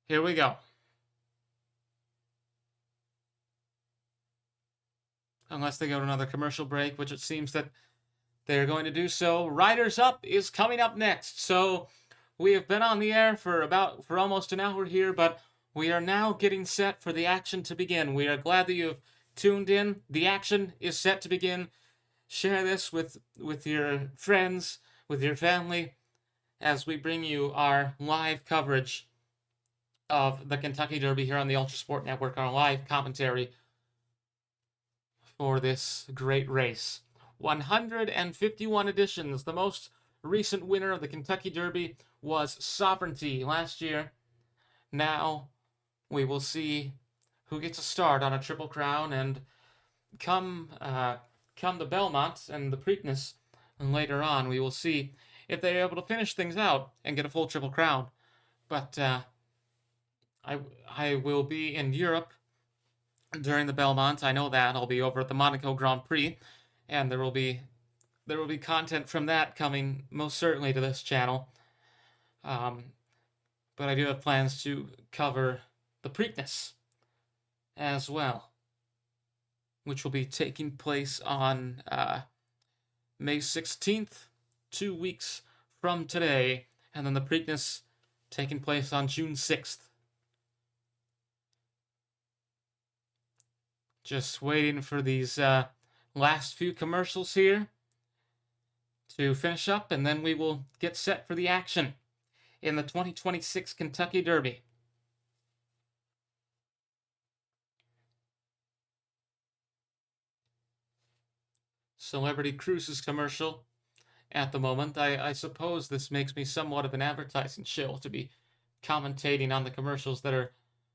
Here we go. Unless they go to another commercial break, which it seems that they're going to do so. Riders Up is coming up next. So we have been on the air for almost an hour here, but we are now getting set for the action to begin. We are glad that you have tuned in. The action is set to begin. Share this with your friends, with your family, as we bring you our live coverage of the Kentucky Derby here on the ULTRASPORT Network, our live commentary for this great race. 151 editions. The most recent winner of the Kentucky Derby was Sovereignty last year. Now we will see who gets a start on a Triple Crown, and come the Belmont and the Preakness, and later on we will see if they're able to finish things out and get a full Triple Crown. But I will be in Europe during the Belmont. I know that. I'll be over at the Monaco Grand Prix, and there will be content from that coming most certainly to this channel. But I do have plans to cover the Preakness as well, which will be taking place on May 16th, 2 weeks from today, and then the Preakness taking place on June 6th. Just waiting for these last few commercials here to finish up, and then we will get set for the action in the 2026 Kentucky Derby. Celebrity Cruises commercial at the moment. I suppose this makes me somewhat of an advertising shill to be commentating on the commercials that are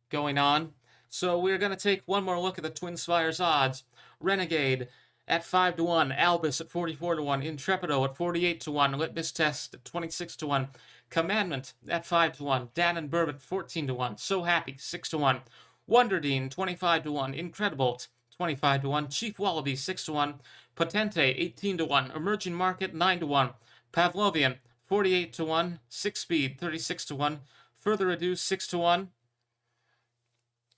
going on. So we're going to take one more look at the Twin Spires odds. Renegade at 5-1, Albus at 44-1, Intrepido at 48-1, Litmus Test at 26-1, Commandment at 5-1, Dan and Bourbon 14-1, So Happy 6-1, Wonderdine 25-1, Incredible 25-1, Chief Wallaby 6-1, Potente 18-1, Emerging Market 9-1, Pavlovian 48 to 1. 6 Speed, 36 to 1. Further Ado, 6 to 1.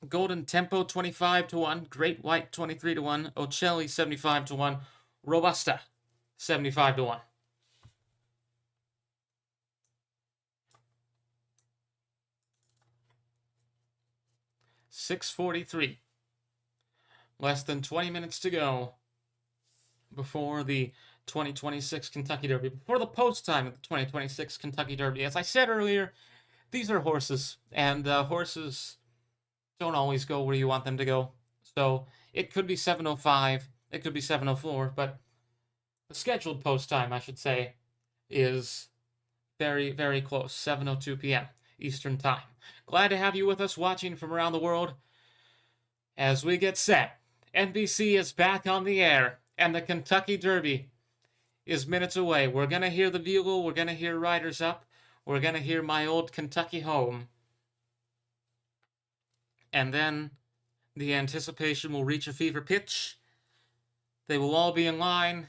Golden Tempo, 25 to 1. Great White, 23 to 1. Ocelli, 75 to 1. Robusta, 75 to 1. $6.43. Less than 20 minutes to go before the 2026 Kentucky Derby, before the post time of the 2026 Kentucky Derby. As I said earlier, these are horses, and horses don't always go where you want them to go. So it could be 7:05, it could be 7:04, but the scheduled post time, I should say, is very, very close, 7:02 p.m. Eastern Time. Glad to have you with us watching from around the world as we get set. NBC is back on the air, and the Kentucky Derby is minutes away. We're going to hear the bugle. We're going to hear Riders Up. We're going to hear My Old Kentucky Home. And then the anticipation will reach a fever pitch. They will all be in line,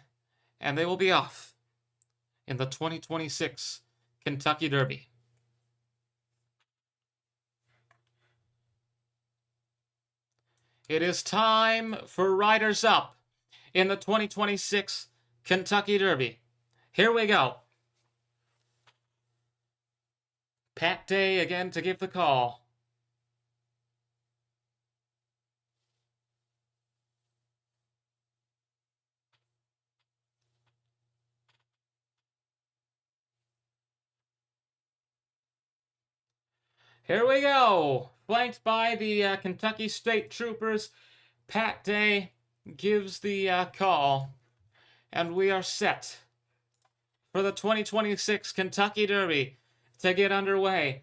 and they will be off in the 2026 Kentucky Derby. It is time for Riders Up in the 2026 Kentucky Derby. Here we go. Pat Day again to give the call. Here we go. Flanked by the Kentucky State Troopers, Pat Day gives the call, and we are set for the 2026 Kentucky Derby to get underway.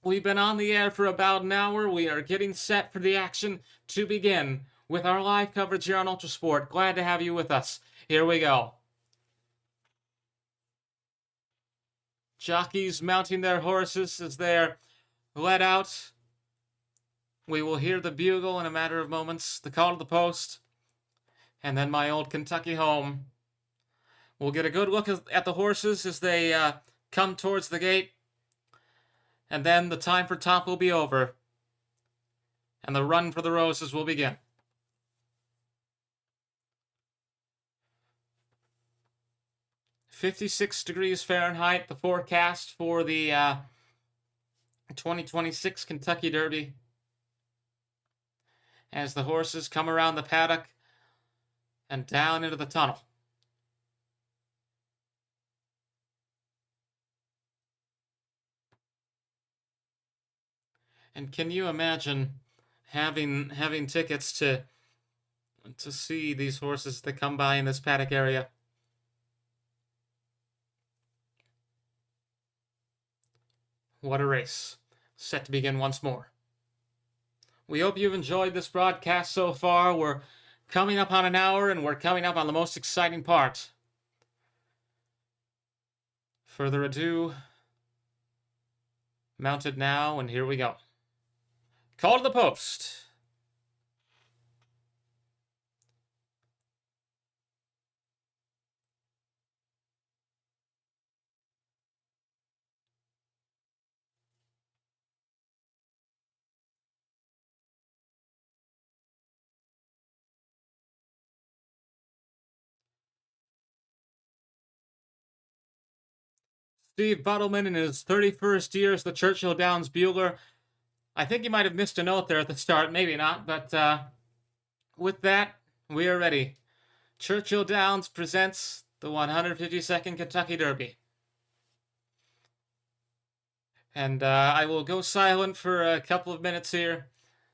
We've been on the air for about an hour. We are getting set for the action to begin with our live coverage here on ULTRASPORT. Glad to have you with us. Here we go. Jockeys mounting their horses as they're let out. We will hear the bugle in a matter of moments, the call to the post, and then My Old Kentucky Home. We'll get a good look at the horses as they come towards the gate, and then the time for top will be over, and the run for the roses will begin. (56°F), the forecast for the 2026 Kentucky Derby, as the horses come around the paddock and down into the tunnel. And can you imagine having tickets to see these horses that come by in this paddock area? What a race. Set to begin once more. We hope you've enjoyed this broadcast so far. We're coming up on an hour, and we're coming up on the most exciting part. Further ado, mounted now, and here we go. Call to the post. Steve Buttleman in his 31st year as the Churchill Downs bugler. I think you might have missed a note there at the start, maybe not, but with that, we are ready. Churchill Downs presents the 152nd Kentucky Derby. And I will go silent for a couple of minutes here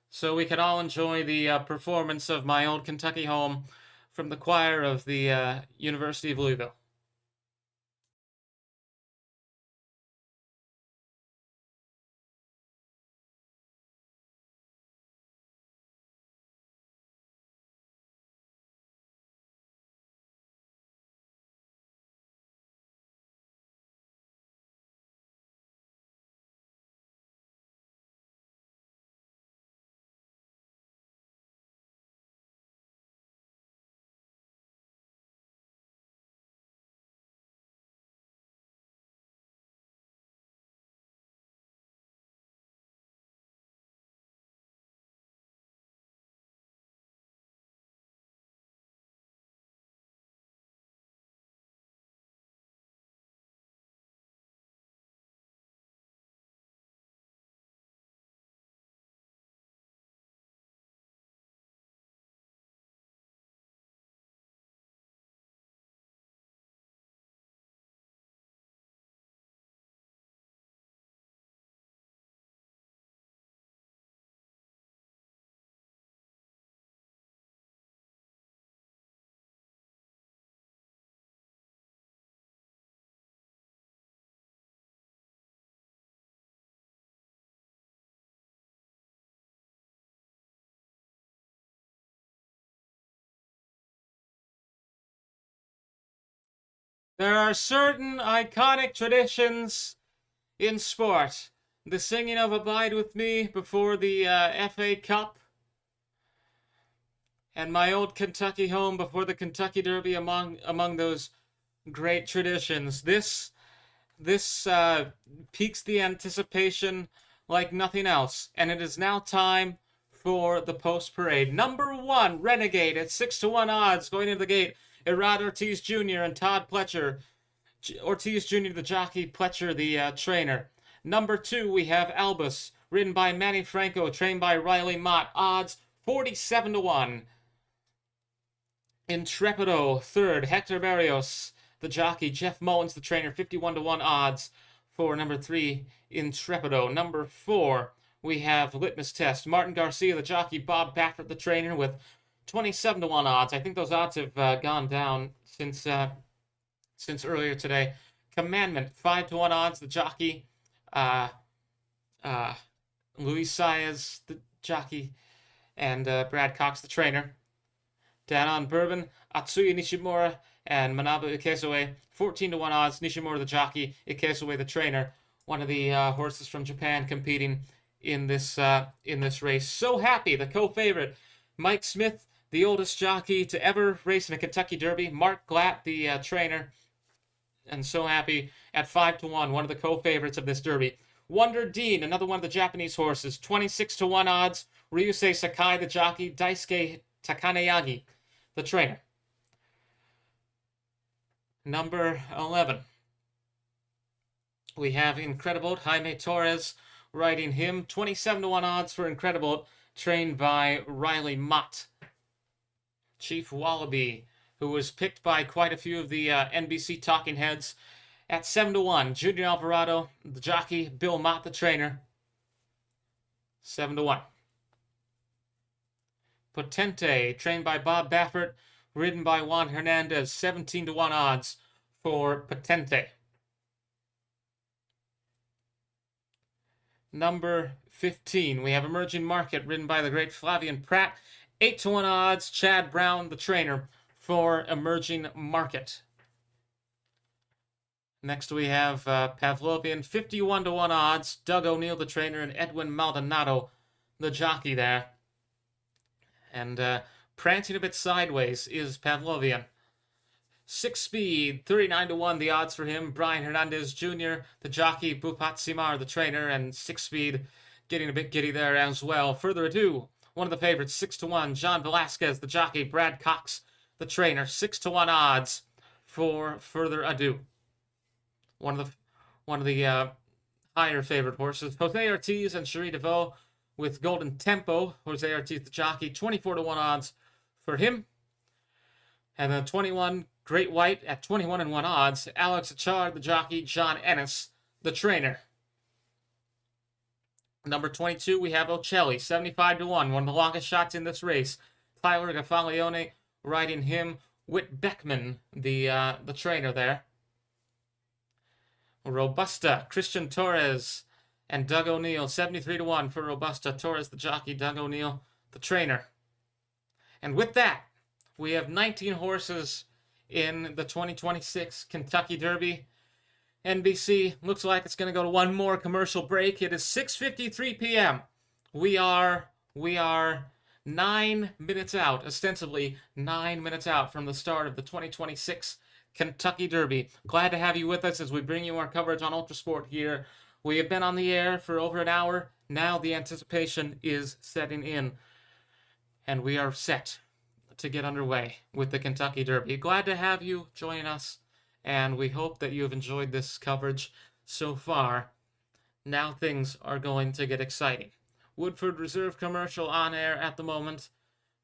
so we can all enjoy the performance of My Old Kentucky Home from the choir of the University of Louisville. There are certain iconic traditions in sport. The singing of Abide With Me before the FA Cup, and my old Kentucky home before the Kentucky Derby among those great traditions. This piques the anticipation like nothing else, and it is now time for the post parade. Number 1, Renegade at 6-1 odds going into the gate. Irad Ortiz Jr. and Todd Pletcher. Ortiz Jr. the jockey, Pletcher the trainer. Number 2, we have Albus, ridden by Manny Franco, trained by Riley Mott. Odds 47-1. Intrepido, third. Hector Barrios, the jockey. Jeff Mullins, the trainer. 51-1 odds for number 3, Intrepido. Number 4, we have Litmus Test. Martin Garcia, the jockey. Bob Baffert, the trainer, with 27-1 odds. I think those odds have gone down since earlier today. Commandment, 5-1 odds. The jockey. Luis Saez, the jockey, and Brad Cox, the trainer. Down on Bourbon, Atsuya Nishimura and Manabu Ikesoe, 14-1 odds. Nishimura, the jockey, Ikesoe, the trainer. One of the horses from Japan competing in this race. So happy, the co-favorite, Mike Smith, the oldest jockey to ever race in a Kentucky Derby. Mark Glatt, the trainer, and so happy at 5-1, one of the co-favorites of this Derby. Wonder Dean, another one of the Japanese horses, 26-1 odds. Ryusei Sakai, the jockey. Daisuke Takaneyagi, the trainer. Number 11, we have Incredible Jaime Torres riding him. 27-1 odds for Incredible, trained by Riley Mott. Chief Wallaby, who was picked by quite a few of the NBC talking heads, at 7-1. Junior Alvarado, the jockey. Bill Mott, the trainer. 7-1. Potente, trained by Bob Baffert, ridden by Juan Hernandez. 17-1 odds for Potente. Number 15, we have Emerging Market, ridden by the great Flavian Pratt. 8-1 odds. Chad Brown, the trainer, for Emerging Market. Next we have Pavlovian, 51-1 odds. Doug O'Neill, the trainer, and Edwin Maldonado, the jockey there. And prancing a bit sideways is Pavlovian. 6 speed, 39-1 the odds for him. Brian Hernandez Jr., the jockey. Bupat Simar, the trainer, and 6 speed, getting a bit giddy there as well. Further ado, one of the favorites, 6-1. John Velasquez, the jockey. Brad Cox, the trainer. 6-1 odds for Further Ado. One of the higher favorite horses. Jose Ortiz and Cherie DeVoe with Golden Tempo. Jose Ortiz, the jockey. 24-1 odds for him. And then 21, Great White at 21-1 odds. Alex Achard, the jockey. John Ennis, the trainer. Number 22, we have Ocelli, 75-1, one of the longest shots in this race. Tyler Gaffalione riding him. Whit Beckman, the trainer there. Robusta, Christian Torres, and Doug O'Neill, 73-1 for Robusta. Torres, the jockey. Doug O'Neill, the trainer. And with that, we have 19 horses in the 2026 Kentucky Derby. NBC looks like it's going to go to one more commercial break. It is 6:53 p.m. We are 9 minutes out, ostensibly 9 minutes out from the start of the 2026 Kentucky Derby. Glad to have you with us as we bring you our coverage on ULTRASPORT here. We have been on the air for over an hour. Now the anticipation is setting in, and we are set to get underway with the Kentucky Derby. Glad to have you join us, and we hope that you have enjoyed this coverage so far. Now things are going to get exciting. Woodford Reserve commercial on air at the moment.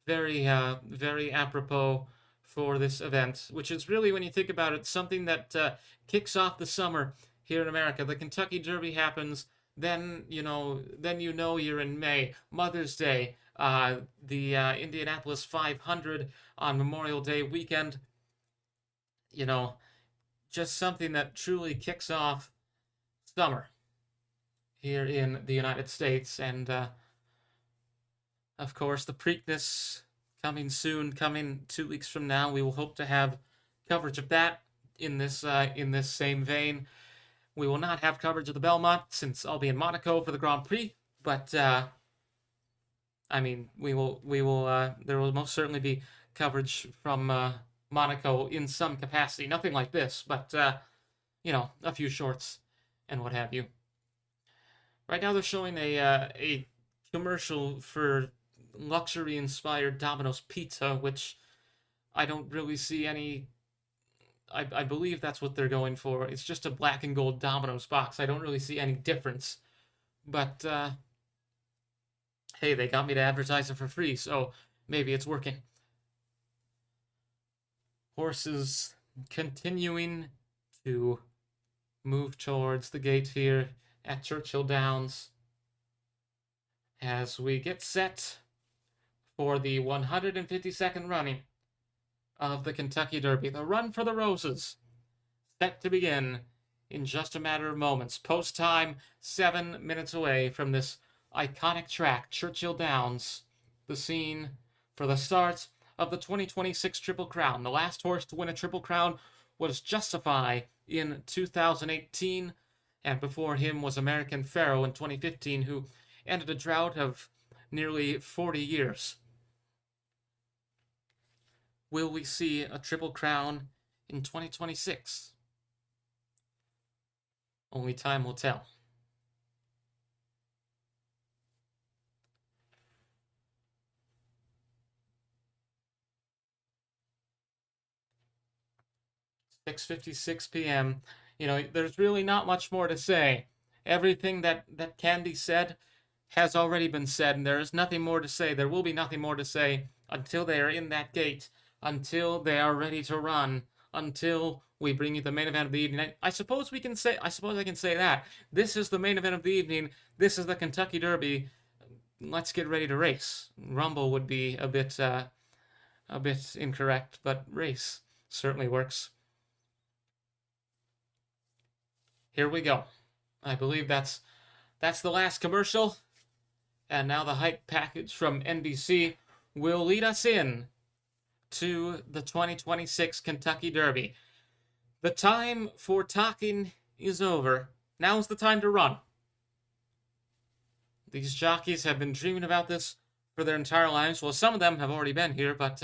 Very apropos for this event, which is really, when you think about it, something that kicks off the summer here in America. The Kentucky Derby happens, then you know you're in May. Mother's Day, the Indianapolis 500 on Memorial Day weekend. You know, just something that truly kicks off summer here in the United States. And of course, the Preakness coming soon, coming 2 weeks from now. We will hope to have coverage of that in this same vein, we will not have coverage of the Belmont since I'll be in Monaco for the Grand Prix. But I mean, we will. There will most certainly be coverage from Monaco in some capacity. Nothing like this, but a few shorts and what have you. Right now, they're showing a commercial for luxury-inspired Domino's Pizza, which I don't really see any. I believe that's what they're going for. It's just a black and gold Domino's box. I don't really see any difference. But hey, they got me to advertise it for free, so maybe it's working. Horses continuing to move towards the gate here at Churchill Downs as we get set for the 152nd running of the Kentucky Derby. The Run for the Roses, set to begin in just a matter of moments. Post time, 7 minutes away from this iconic track, Churchill Downs, the scene for the start of the 2026 Triple Crown. The last horse to win a Triple Crown was Justify in 2018, and before him was American Pharoah in 2015, who ended a drought of nearly 40 years. Will we see a Triple Crown in 2026? Only time will tell. "6:56 p.m. There's really not much more to say. Everything that can be said has already been said, and there is nothing more to say. There will be nothing more to say until they are in that gate, until they are ready to run, until we bring you the main event of the evening. I suppose I can say that. This is the main event of the evening. This is the Kentucky Derby. Let's get ready to race. Rumble would be a bit incorrect, but race certainly works. Here we go. I believe that's the last commercial. And now the hype package from NBC will lead us in to the 2026 Kentucky Derby. The time for talking is over. Now's the time to run. These jockeys have been dreaming about this for their entire lives. Well, some of them have already been here, but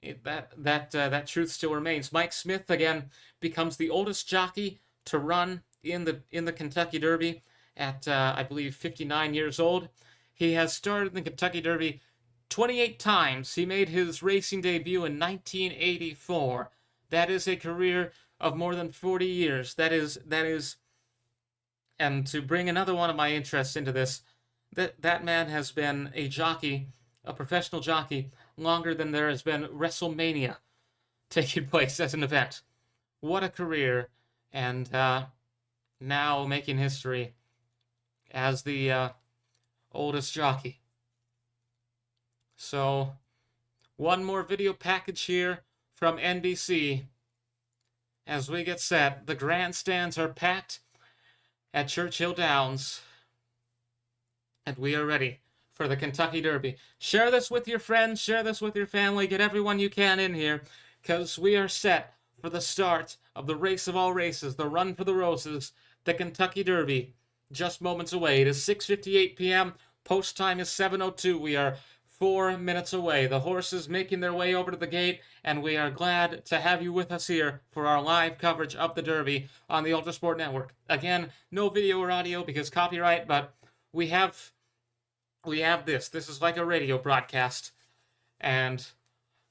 that truth still remains. Mike Smith again becomes the oldest jockey to run in the Kentucky Derby at I believe 59 years old. He has started the Kentucky Derby 28 times. He made his racing debut in 1984. That is a career of more than 40 years. That is, and to bring another one of my interests into this, that man has been a jockey, a professional jockey, longer than there has been WrestleMania taking place as an event. What a career, and now making history as the oldest jockey. So, one more video package here from NBC. As we get set, the grandstands are packed at Churchill Downs, and we are ready for the Kentucky Derby. Share this with your friends, share this with your family, get everyone you can in here, because we are set for the start of the race of all races, the Run for the Roses, the Kentucky Derby. Just moments away. It is 6:58 p.m. Post time is 7:02. We are 4 minutes away. The horses making their way over to the gate, and we are glad to have you with us here for our live coverage of the Derby on the ULTRASPORT Network. Again, no video or audio because copyright, but we have this. This is like a radio broadcast. And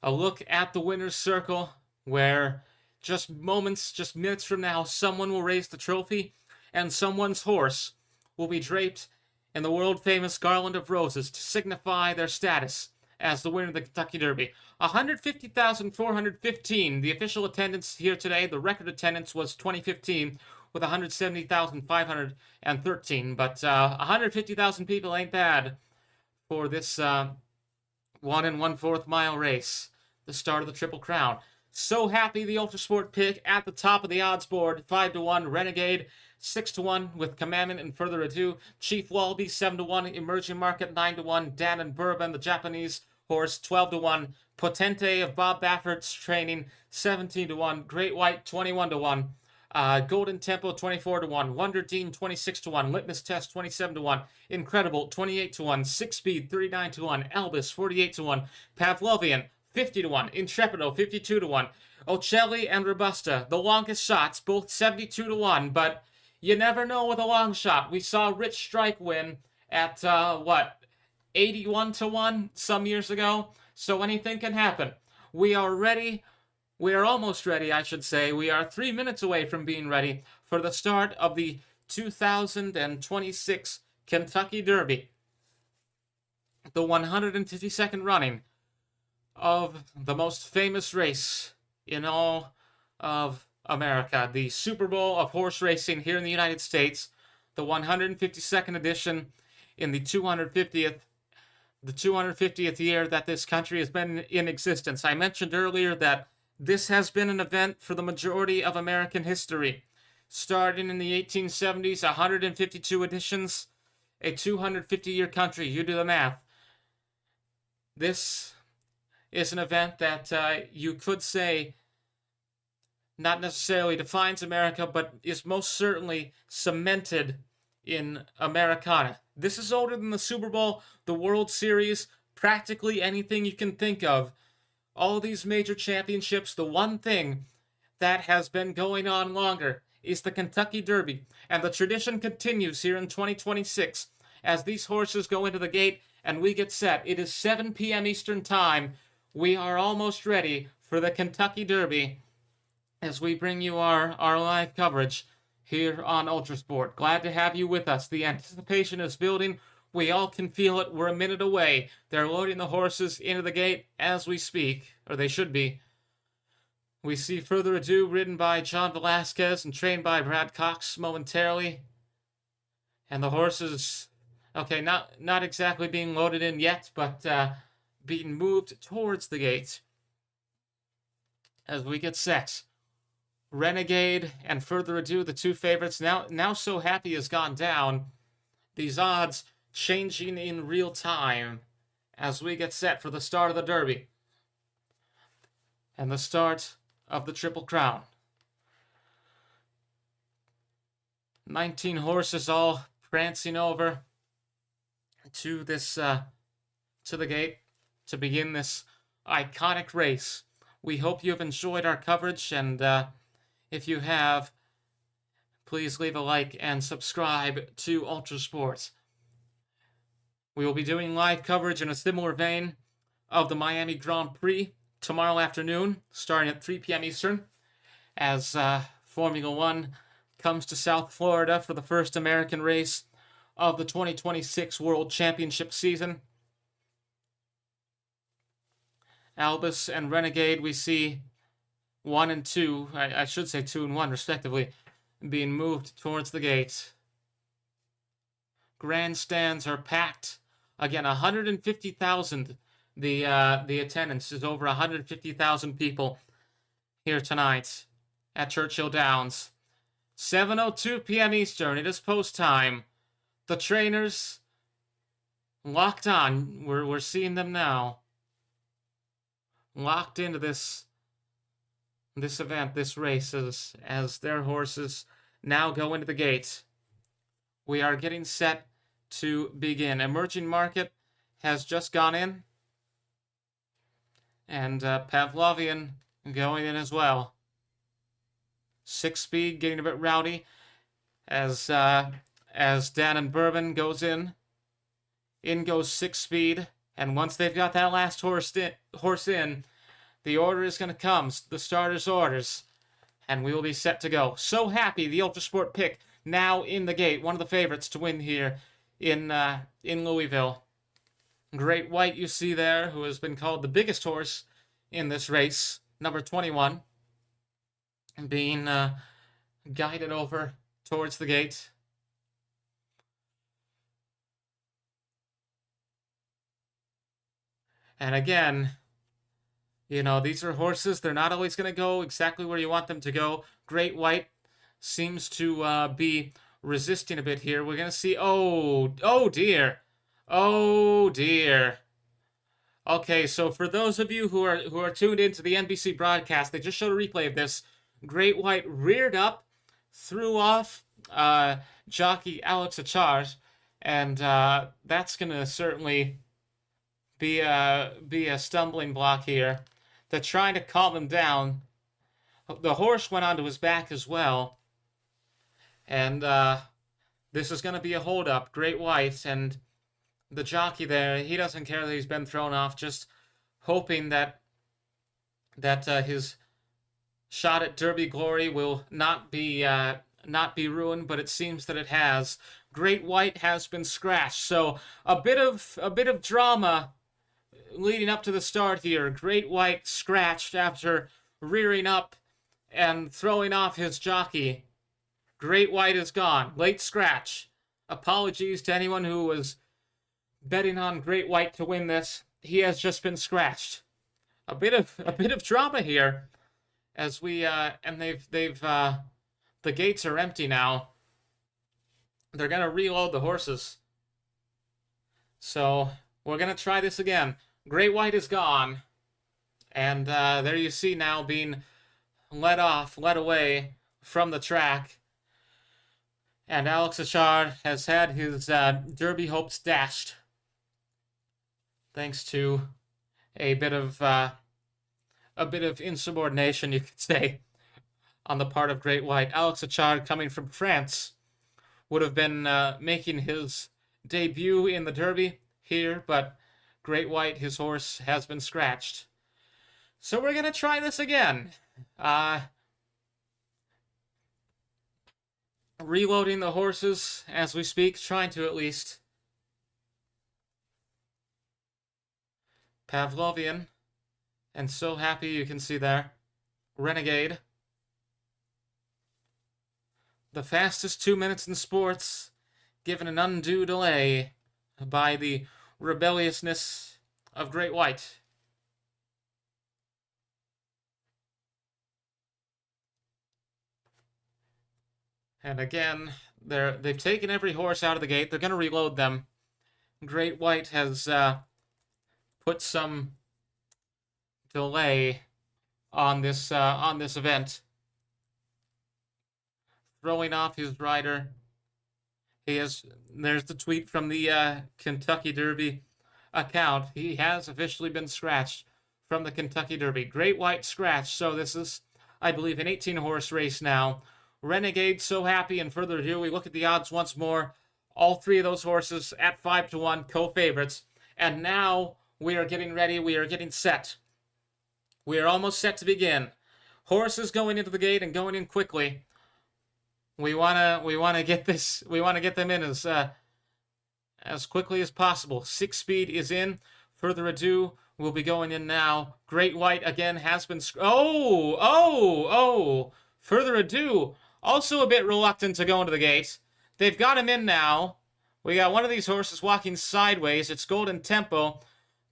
a look at the winner's circle where just minutes from now, someone will raise the trophy and someone's horse will be draped in the world-famous garland of roses to signify their status as the winner of the Kentucky Derby. 150,415, the official attendance here today. The record attendance was 2015 with 170,513, but 150,000 people ain't bad for this 1 1/4 mile race, the start of the Triple Crown. So happy the ULTRASPORT pick at the top of the odds board, 5-1 Renegade, 6-1 with Commandment and Further Ado, Chief Wallaby 7-1, Emerging Market 9-1, Dan and Bourbon, the Japanese horse 12-1, Potente of Bob Baffert's training, 17 to 1. Great White, 21 to 1. Golden Tempo, 24 to 1. Wonder Dean, 26 to 1. Litmus Test, 27 to 1. Incredible, 28 to 1. Six Speed, 39 to 1. Albus, 48 to 1. Pavlovian, 50 to 1. Intrepido, 52 to 1. Ocelli and Robusta, the longest shots, both 72 to 1, but you never know with a long shot. We saw Rich Strike win at, 81 to 1 some years ago, so anything can happen. We are ready. We are almost ready, I should say. We are 3 minutes away from being ready for the start of the 2026 Kentucky Derby, the 152nd running of the most famous race in all of America, the Super Bowl of horse racing here in the United States, the 152nd edition in the 250th year that this country has been in existence. I mentioned earlier that this has been an event for the majority of American history. Starting in the 1870s, 152 editions, a 250-year country. You do the math. This is an event that you could say not necessarily defines America, but is most certainly cemented in Americana. This is older than the Super Bowl, the World Series, practically anything you can think of. All these major championships, the one thing that has been going on longer is the Kentucky Derby. And the tradition continues here in 2026 as these horses go into the gate and we get set. It is 7 p.m. Eastern Time. We are almost ready for the Kentucky Derby as we bring you our live coverage here on ULTRASPORT. Glad to have you with us. The anticipation is building. We all can feel it. We're a minute away. They're loading the horses into the gate as we speak, or they should be. We see Further Ado ridden by John Velasquez and trained by Brad Cox momentarily. And the horses, okay, not exactly being loaded in yet, but being moved towards the gate as we get set. Renegade and Further Ado, the two favorites. Now So Happy has gone down. These odds changing in real time as we get set for the start of the Derby and the start of the Triple Crown. 19 horses all prancing over to this to the gate to begin this iconic race. We hope you have enjoyed our coverage, and if you have, please leave a like and subscribe to ULTRASPORT. We will be doing live coverage in a similar vein of the Miami Grand Prix tomorrow afternoon, starting at 3 p.m. Eastern, as Formula One comes to South Florida for the first American race of the 2026 World Championship season. Albus and Renegade, we see 1 and 2, I should say 2 and 1 respectively, being moved towards the gate. Grandstands are packed. Again, 150,000. The attendance is over 150,000 people here tonight at Churchill Downs. 7:02 p.m. Eastern. It is post time. The trainers locked on. We're seeing them now. Locked into this event, this race, as their horses now go into the gate. We are getting set to begin. Emerging Market has just gone in, and Pavlovian going in as well. Six Speed getting a bit rowdy as Dan and Bourbon goes in. In goes Six Speed, and once they've got that last horse in, the order is going to come, the starter's orders, and we will be set to go. So Happy, the ULTRASPORT pick, now in the gate, one of the favorites to win here in Louisville. Great White, you see there, who has been called the biggest horse in this race, number 21, being guided over towards the gate. And again, you know, these are horses. They're not always going to go exactly where you want them to go. Great White seems to be resisting a bit here. We're going to see... Oh dear. Oh, dear. Okay, so for those of you who are tuned into the NBC broadcast, they just showed a replay of this. Great White reared up, threw off jockey Alex Achard, and that's gonna certainly be a stumbling block here. They're trying to calm him down. The horse went onto his back as well, and this is gonna be a holdup. Great White and the jockey there, he doesn't care that he's been thrown off, just hoping that his shot at Derby glory will not be ruined, but it seems that it has. Great White has been scratched, so a bit of drama leading up to the start here. Great White scratched after rearing up and throwing off his jockey. Great White is gone. Late scratch. Apologies to anyone who was betting on Great White to win this. He has just been scratched. A bit of drama here, as we and they've the gates are empty now. They're gonna reload the horses. So we're gonna try this again. Great White is gone, and there you see now being led away from the track. And Alex Achard has had his Derby hopes dashed, thanks to a bit of insubordination, you could say, on the part of Great White. Alex Achard, coming from France, would have been making his debut in the Derby here, but Great White, his horse, has been scratched. So we're gonna try this again. Reloading the horses as we speak, trying to at least. Pavlovian, and So Happy, you can see there. Renegade. The fastest 2 minutes in sports, given an undue delay by the rebelliousness of Great White. And again, they've taken every horse out of the gate. They're going to reload them. Great White has put some delay on this event, throwing off his rider. There's the tweet from the Kentucky Derby account. He has officially been scratched from the Kentucky Derby. Great White scratched. So this is, I believe, an 18-horse race now. Renegade, So Happy, and Further Ado. We look at the odds once more. All three of those horses at 5-1, co-favorites. And now we are getting ready. We are getting set. We are almost set to begin. Horses going into the gate and going in quickly. We wanna get this. We wanna get them in as quickly as possible. 6 Speed is in. Further Ado will be going in now. Great White again has been. Further Ado also a bit reluctant to go into the gate. They've got him in now. We got one of these horses walking sideways. It's Golden Tempo.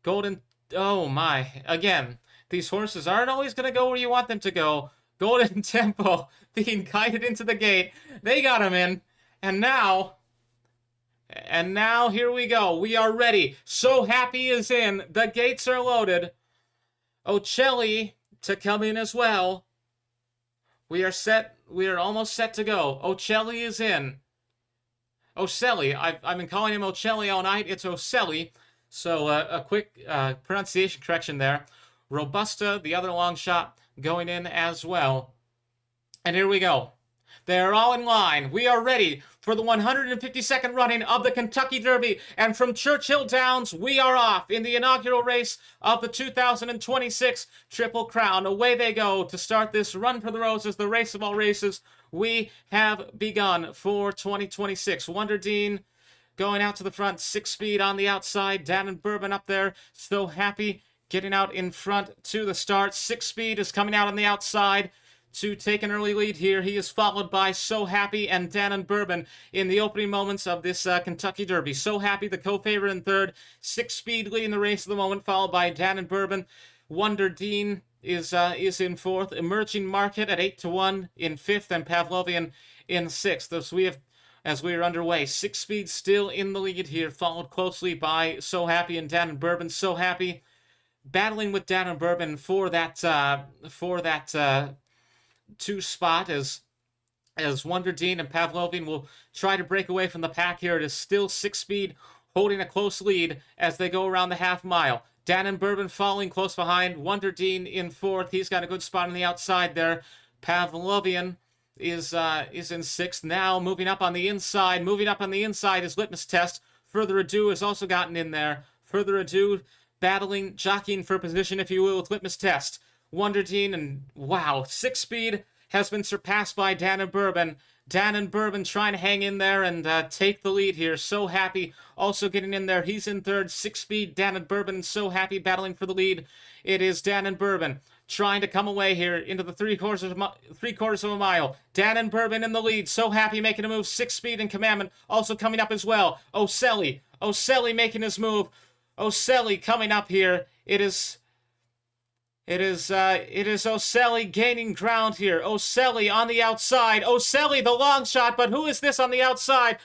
Oh my! Again, these horses aren't always gonna go where you want them to go. Golden Tempo being guided into the gate. They got him in. And now here we go. We are ready. So Happy is in. The gates are loaded. Ocelli to come in as well. We are set. We are almost set to go. Ocelli is in. Ocelli. I've been calling him Ocelli all night. It's Ocelli. So a quick pronunciation correction there. Robusta, the other long shot, going in as well. And here we go. They're all in line. We are ready for the 152nd running of the Kentucky Derby. And from Churchill Downs, we are off in the inaugural race of the 2026 Triple Crown. Away they go to start this Run for the Roses, the race of all races. We have begun for 2026. Wonder Dean going out to the front. 6 Speed on the outside. Dan and Bourbon up there. So Happy getting out in front to the start. 6 Speed is coming out on the outside to take an early lead here. He is followed by So Happy and Dan and Bourbon in the opening moments of this Kentucky Derby. So Happy, the co-favorite in third. 6 Speed leading the race at the moment, followed by Dan and Bourbon. Wonder Dean is in fourth. Emerging Market at 8-1 in fifth, and Pavlovian in sixth. As we are underway, 6 Speed still in the lead here, followed closely by So Happy and Dan and Bourbon. So Happy battling with Dan and Bourbon for that 2 spot as Wonder Dean and Pavlovian will try to break away from the pack here. It is still 6-speed holding a close lead as they go around the half mile. Dan and Bourbon following close behind. Wonder Dean in 4th. He's got a good spot on the outside there. Pavlovian is in 6th now, moving up on the inside. Moving up on the inside is Litmus Test. Further Ado has also gotten in there. Further Ado battling, jockeying for position, if you will, with Litmus Test. Wonder Dean, and wow, 6-speed has been surpassed by Dan and Bourbon. Dan and Bourbon trying to hang in there and take the lead here. So Happy also getting in there. He's in 3rd. 6-speed Dan and Bourbon, and So Happy battling for the lead. It is Dan and Bourbon trying to come away here into the 3/4 of a mile. Dan and Bourbon in the lead. So Happy making a move. 6-speed and Commandment also coming up as well. Ocelli making his move. Ocelli coming up here. It is Ocelli gaining ground here. Ocelli on the outside. Ocelli the long shot, but who is this on the outside?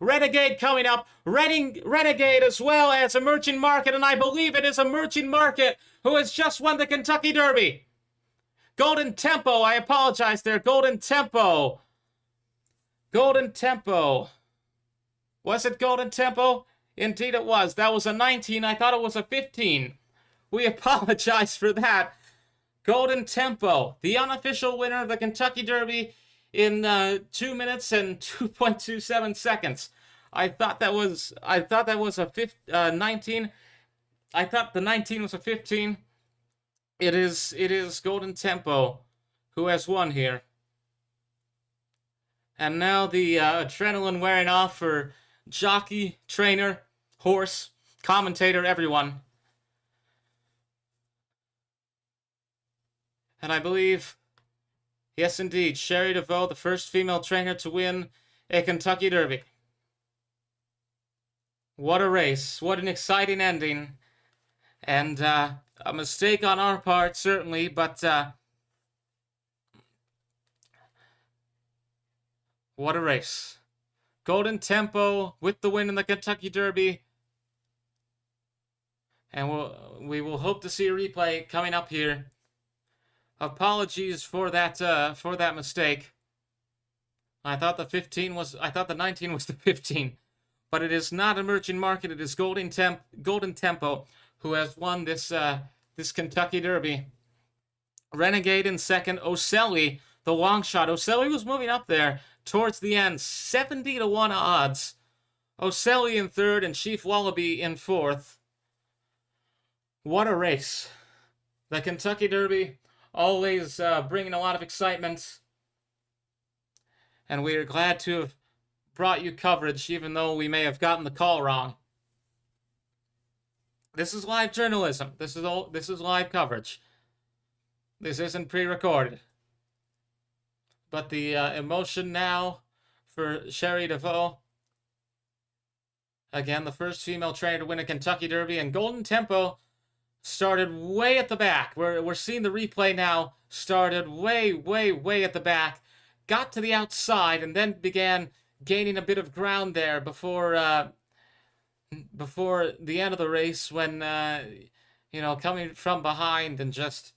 Renegade coming up. Renegade as well as Emerging Market, and I believe it is Emerging Market who has just won the Kentucky Derby. Golden Tempo, I apologize there. Golden Tempo. Was it Golden Tempo? Indeed it was. That was a 19. I thought it was a 15. We apologize for that. Golden Tempo, the unofficial winner of the Kentucky Derby in 2 minutes and 2.27 seconds. I thought that was a 19. I thought the 19 was a 15. It is Golden Tempo who has won here. And now the adrenaline wearing off for jockey, trainer, horse, commentator, everyone. And I believe, yes indeed, Sherry DeVoe, the first female trainer to win a Kentucky Derby. What a race. What an exciting ending. And a mistake on our part, certainly, but what a race. Golden Tempo with the win in the Kentucky Derby. And we will hope to see a replay coming up here. Apologies for that mistake. I thought the 19 was the 15, but it is not Emerging Market. It is Golden Tempo who has won this Kentucky Derby. Renegade in 2nd. Ocelli, the long shot. Ocelli was moving up there towards the end. 70-1 odds. Ocelli in 3rd and Chief Wallaby in 4th. What a race! The Kentucky Derby. Always bringing a lot of excitement. And we are glad to have brought you coverage, even though we may have gotten the call wrong. This is live journalism. This is live coverage. This isn't pre-recorded. But the emotion now for Sherry DeVoe. Again, the first female trainer to win a Kentucky Derby, and Golden Tempo started way at the back. We're seeing the replay now. Started way at the back. Got to the outside and then began gaining a bit of ground there before the end of the race when, coming from behind and just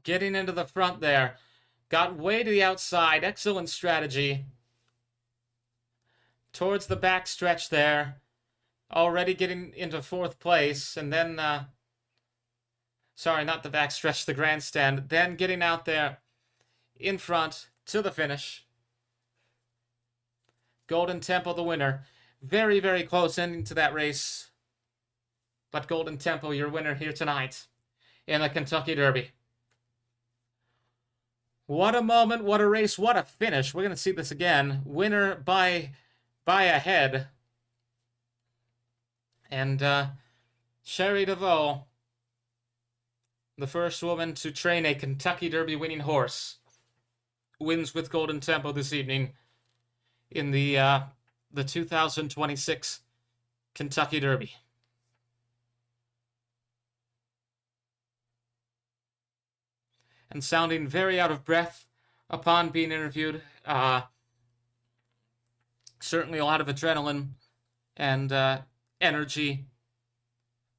getting into the front there. Got way to the outside. Excellent strategy. Towards the back stretch there. Already getting into 4th place, and then, sorry, not the backstretch, the grandstand, then getting out there in front to the finish. Golden Tempo, the winner. Very, very close ending to that race. But Golden Tempo, your winner here tonight in the Kentucky Derby. What a moment, what a race, what a finish. We're going to see this again. Winner by a head. And Sherry DeVoe, the first woman to train a Kentucky Derby winning horse, wins with Golden Tempo this evening in the 2026 Kentucky Derby. And sounding very out of breath upon being interviewed. Certainly a lot of adrenaline and energy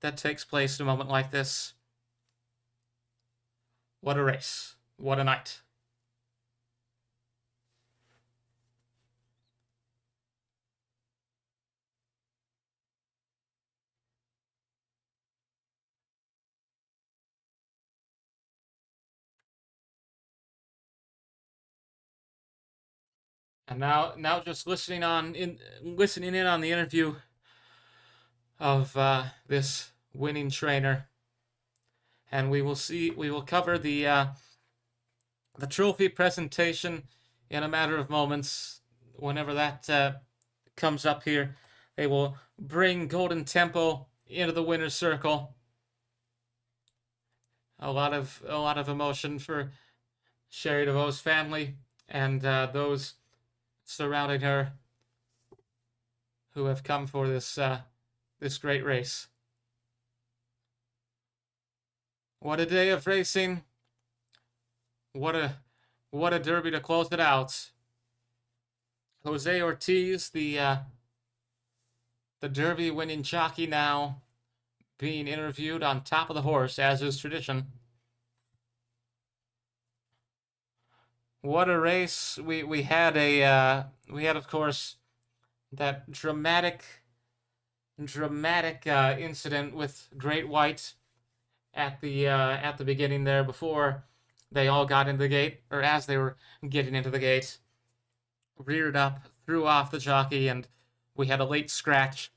that takes place in a moment like this. What a race. What a night. And now just listening in on the interview of this winning trainer, and we will cover the trophy presentation in a matter of moments. Whenever that comes up here, they will bring Golden Tempo into the winner's circle. A lot of emotion for Sherry DeVoe's family and those surrounding her who have come for this great race. What a day of racing. What a derby to close it out. Jose Ortiz, the derby winning jockey, now being interviewed on top of the horse, as is tradition. What a race. We had of course that dramatic incident with Great White at the beginning there, before they all got into the gate, or as they were getting into the gate. Reared up, threw off the jockey, and we had a late scratch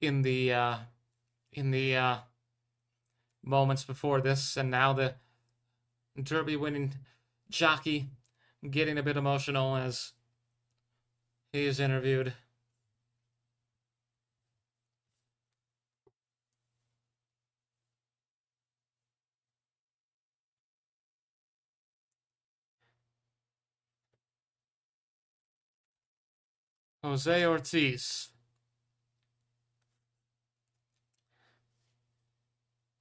in the moments before this, and now the derby winning jockey getting a bit emotional as he is interviewed. Jose Ortiz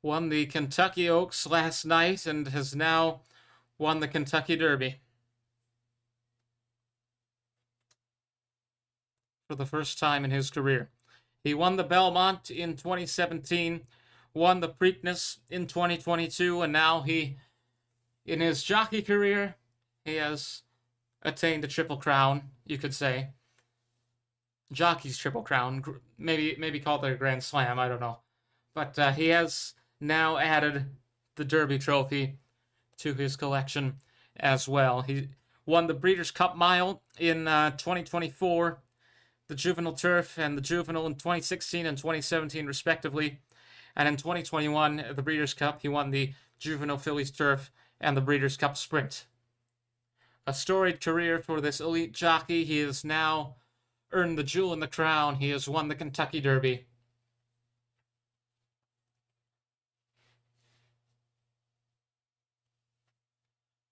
won the Kentucky Oaks last night and has now won the Kentucky Derby for the first time in his career. He won the Belmont in 2017, won the Preakness in 2022, and now in his jockey career, he has attained a Triple Crown, you could say. Jockey's Triple Crown, maybe call it a Grand Slam, I don't know. But he has now added the Derby trophy to his collection as well. He won the Breeders' Cup Mile in 2024, the Juvenile Turf and the Juvenile in 2016 and 2017 respectively. And in 2021, the Breeders' Cup, he won the Juvenile Fillies Turf and the Breeders' Cup Sprint. A storied career for this elite jockey. He has now earned the jewel in the crown. He has won the Kentucky Derby.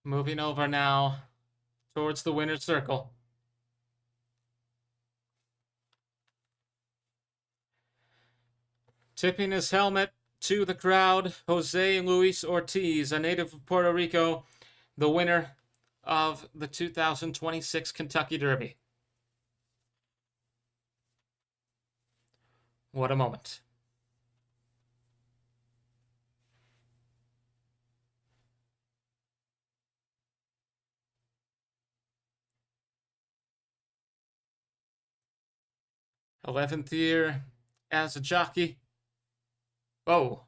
Moving over now towards the winner's circle. Tipping his helmet to the crowd, Jose Luis Ortiz, a native of Puerto Rico, the winner of the 2026 Kentucky Derby. What a moment. '11th year as a jockey. Oh.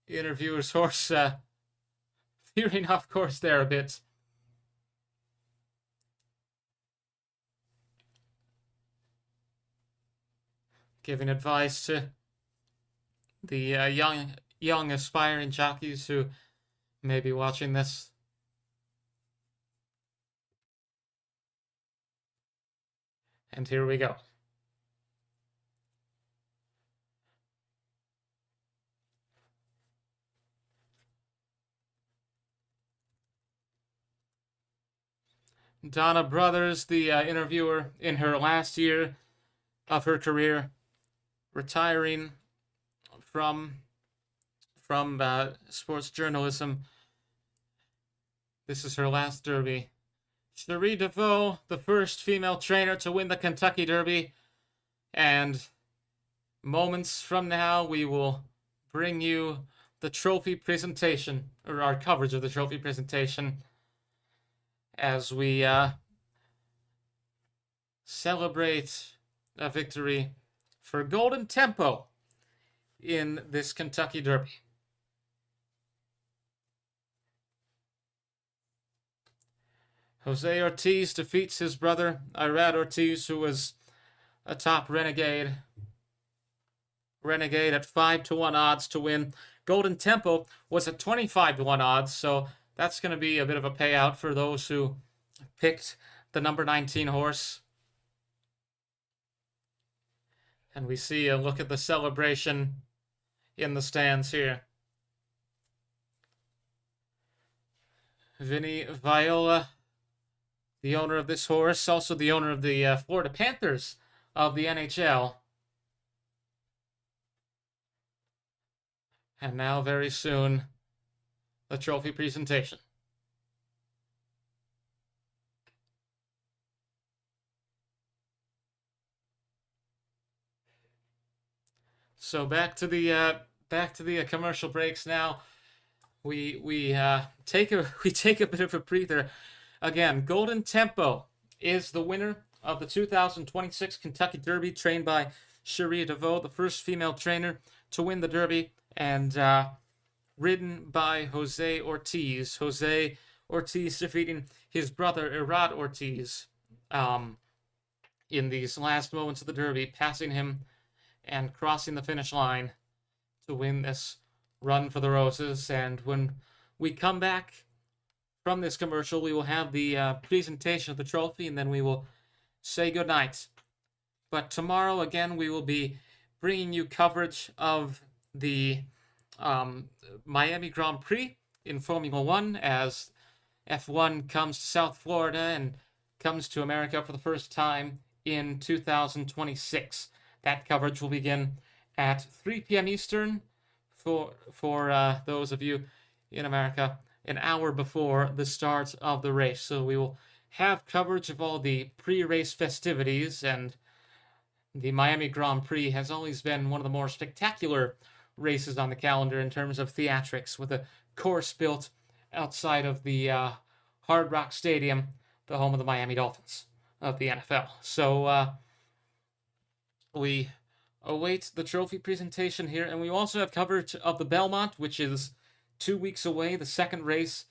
Interviewer's horse veering off course there a bit. Giving advice to the young aspiring jockeys who may be watching this. And here we go. Donna Brothers, the interviewer, in her last year of her career, retiring from sports journalism. This is her last Derby. Cherie DeVoe, the first female trainer to win the Kentucky Derby, and moments from now, we will bring you the trophy presentation, or our coverage of the trophy presentation, as we celebrate a victory for Golden Tempo in this Kentucky Derby. Jose Ortiz defeats his brother, Irad Ortiz, who was atop Renegade. Renegade at 5-1 odds to win. Golden Tempo was at 25-1 odds, so that's going to be a bit of a payout for those who picked the number 19 horse. And we see a look at the celebration in the stands here. Vinny Viola, the owner of this horse, also the owner of the Florida Panthers of the NHL. And now, very soon, the trophy presentation. So back to the commercial breaks now. We take a bit of a breather. Again, Golden Tempo is the winner of the 2026 Kentucky Derby, trained by Cherie DeVoe, the first female trainer to win the Derby, and ridden by Jose Ortiz. Jose Ortiz defeating his brother Irad Ortiz in these last moments of the Derby, passing him and crossing the finish line to win this run for the Roses. And when we come back from this commercial, we will have the presentation of the trophy, and then we will say goodnight. But tomorrow, again, we will be bringing you coverage of the Miami Grand Prix in Formula One, as F1 comes to South Florida and comes to America for the first time in 2026. That coverage will begin at 3 p.m. Eastern for those of you in America, an hour before the start of the race. So we will have coverage of all the pre-race festivities, and the Miami Grand Prix has always been one of the more spectacular races on the calendar in terms of theatrics, with a course built outside of the Hard Rock Stadium, the home of the Miami Dolphins of the NFL. So we await the trophy presentation here, and we also have coverage of the Belmont, which is 2 weeks away, the second race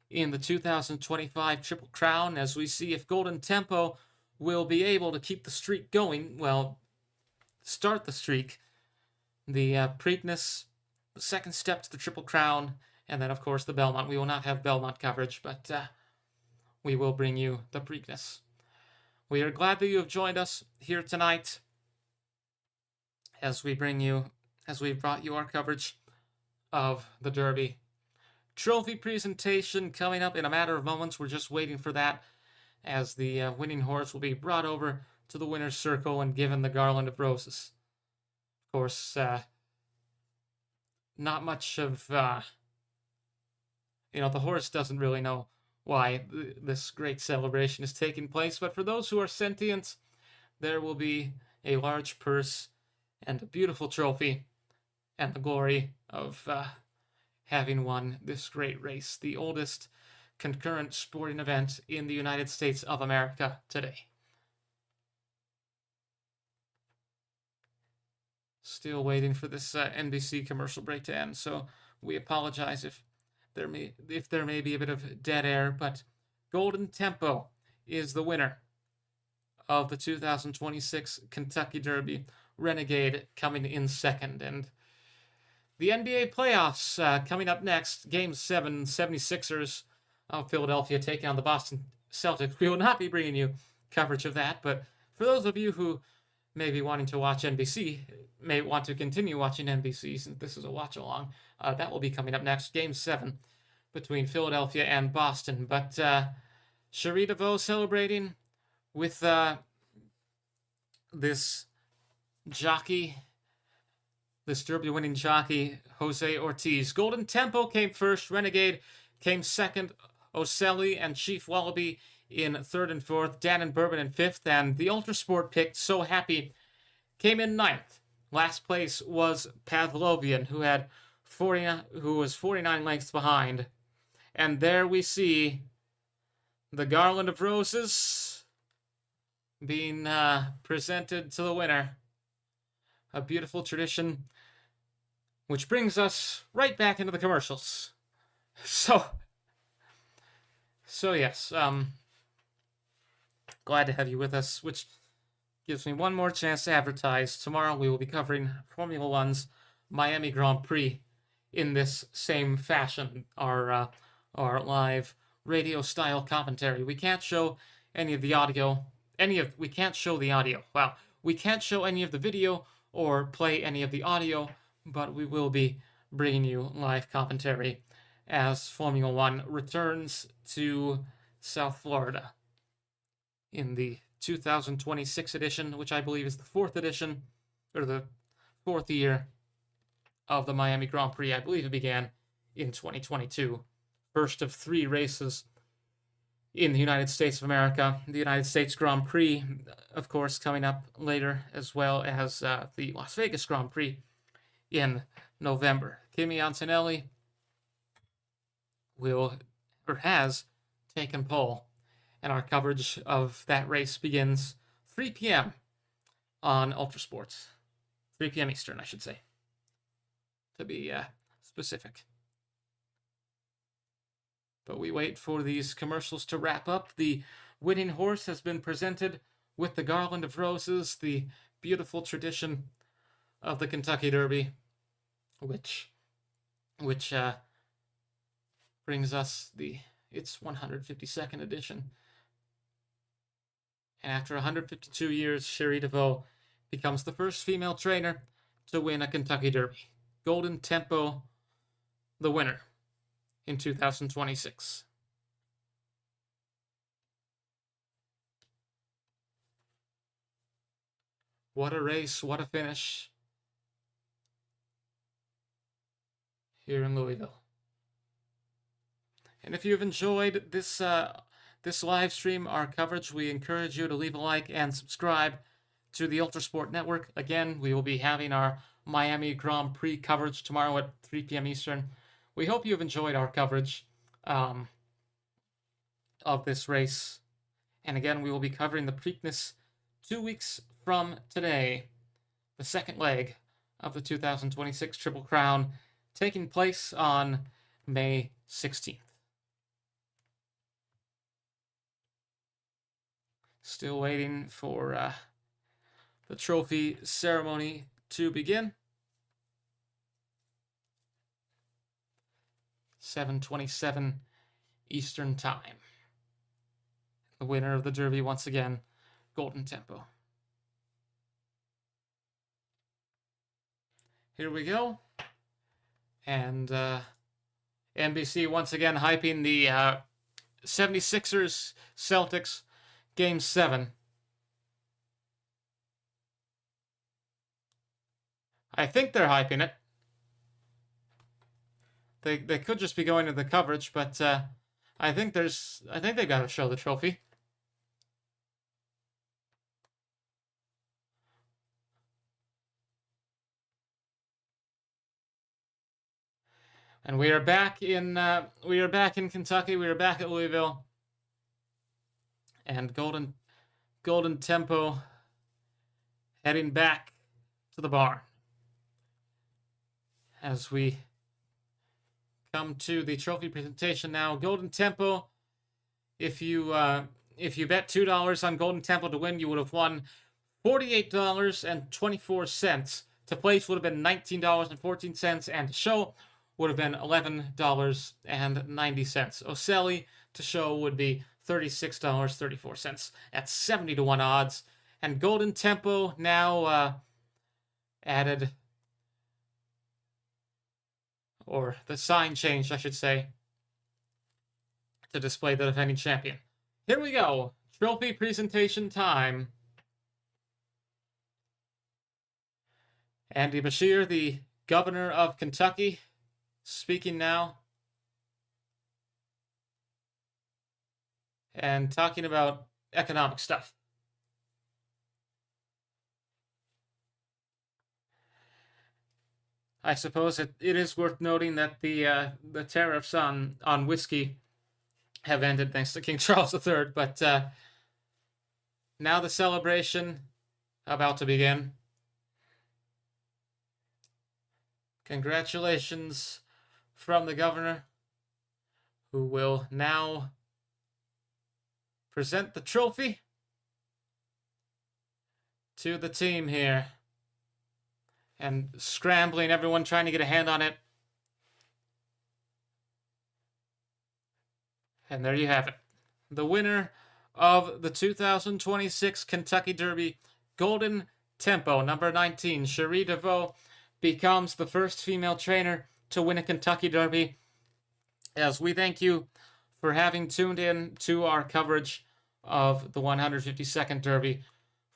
in the 2025 Triple Crown, as we see if Golden Tempo will be able to keep the streak going. Well, start the streak. The Preakness, the second step to the Triple Crown, and then, of course, the Belmont. We will not have Belmont coverage, but we will bring you the Preakness. We are glad that you have joined us here tonight as we brought you our coverage of the Derby. Trophy presentation coming up in a matter of moments. We're just waiting for that, as the winning horse will be brought over to the winner's circle and given the garland of roses. Of course, not much of, the horse doesn't really know why this great celebration is taking place, but for those who are sentient, there will be a large purse and a beautiful trophy, and the glory of having won this great race, the oldest concurrent sporting event in the United States of America today. Still waiting for this NBC commercial break to end, so we apologize if there may be a bit of dead air, but Golden Tempo is the winner of the 2026 Kentucky Derby. Renegade coming in second. And the NBA playoffs coming up next. Game 7, 76ers of Philadelphia taking on the Boston Celtics. We will not be bringing you coverage of that, but for those of you who may be wanting to watch NBC, may want to continue watching NBC since this is a watch-along, that will be coming up next. Game 7 between Philadelphia and Boston. But Cherie DeVoe celebrating with this jockey, this Derby-winning jockey, Jose Ortiz. Golden Tempo came first, Renegade came second, Ocelli and Chief Wallaby in third and fourth, Dan and Bourbon in fifth, and the ULTRASPORT pick, So Happy, came in ninth Last place was Pavlovian, who was 49 lengths behind. And there we see the garland of roses being presented to the winner. A beautiful tradition, which brings us right back into the commercials. So yes, glad to have you with us, which gives me one more chance to advertise. Tomorrow we will be covering Formula One's Miami Grand Prix in this same fashion, our live radio style commentary. We can't show any of the audio. We can't show the audio. Wow. We can't show any of the video or play any of the audio, but we will be bringing you live commentary as Formula One returns to South Florida in the 2026 edition, which I believe is the fourth edition, or the fourth year of the Miami Grand Prix. I believe it began in 2022. First of 3 races in the United States of America. The United States Grand Prix, of course, coming up later, as well as the Las Vegas Grand Prix in November. Kimi Antonelli has taken pole, and our coverage of that race begins 3 p.m. on ULTRASPORT. 3 p.m. Eastern, I should say, to be specific. But we wait for these commercials to wrap up. The winning horse has been presented with the garland of roses, the beautiful tradition of the Kentucky Derby, which brings us its 152nd edition. And after 152 years, Cherie DeVaux becomes the first female trainer to win a Kentucky Derby. Golden Tempo, the winner in 2026. What a race, what a finish here in Louisville. And if you've enjoyed this live stream, our coverage, we encourage you to leave a like and subscribe to the ULTRASPORT Network. Again, we will be having our Miami Grand Prix coverage tomorrow at 3 p.m. Eastern. We hope you've enjoyed our coverage of this race. And again, we will be covering the Preakness 2 weeks from today, the second leg of the 2026 Triple Crown, taking place on May 16th. Still waiting for the trophy ceremony to begin. 7:27 Eastern Time. The winner of the Derby, once again, Golden Tempo. Here we go. And NBC once again hyping the 76ers Celtics Game 7. I think they're hyping it. They could just be going to the coverage, but I think they got to show the trophy. And we are back in Kentucky. We are back at Louisville. And Golden Tempo heading back to the barn as we come to the trophy presentation now. Golden Tempo, if you bet $2 on Golden Tempo to win, you would have won $48.24. To place would have been $19.14, and to show would have been $11.90. Ocelli to show would be $36.34 at 70-1 odds. And Golden Tempo now added, or the sign changed, I should say, to display the defending champion. Here we go. Trophy presentation time. Andy Beshear, the governor of Kentucky, speaking now. And talking about economic stuff. I suppose it is worth noting that the tariffs on whiskey have ended thanks to King Charles III. But now the celebration about to begin. Congratulations from the governor, who will now present the trophy to the team here. And scrambling, everyone trying to get a hand on it. And there you have it. The winner of the 2026 Kentucky Derby, Golden Tempo, number 19, Cherie DeVoe, becomes the first female trainer to win a Kentucky Derby. As we thank you for having tuned in to our coverage of the 152nd Derby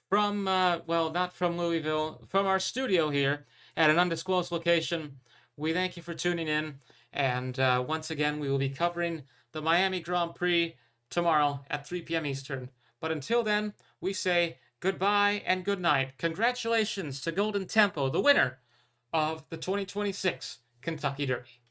from, well, not from Louisville, from our studio here at an undisclosed location. We thank you for tuning in, and once again, we will be covering the Miami Grand Prix tomorrow at 3 p.m. Eastern. But until then, we say goodbye and good night. Congratulations to Golden Tempo, the winner of the 2026 Kentucky Derby.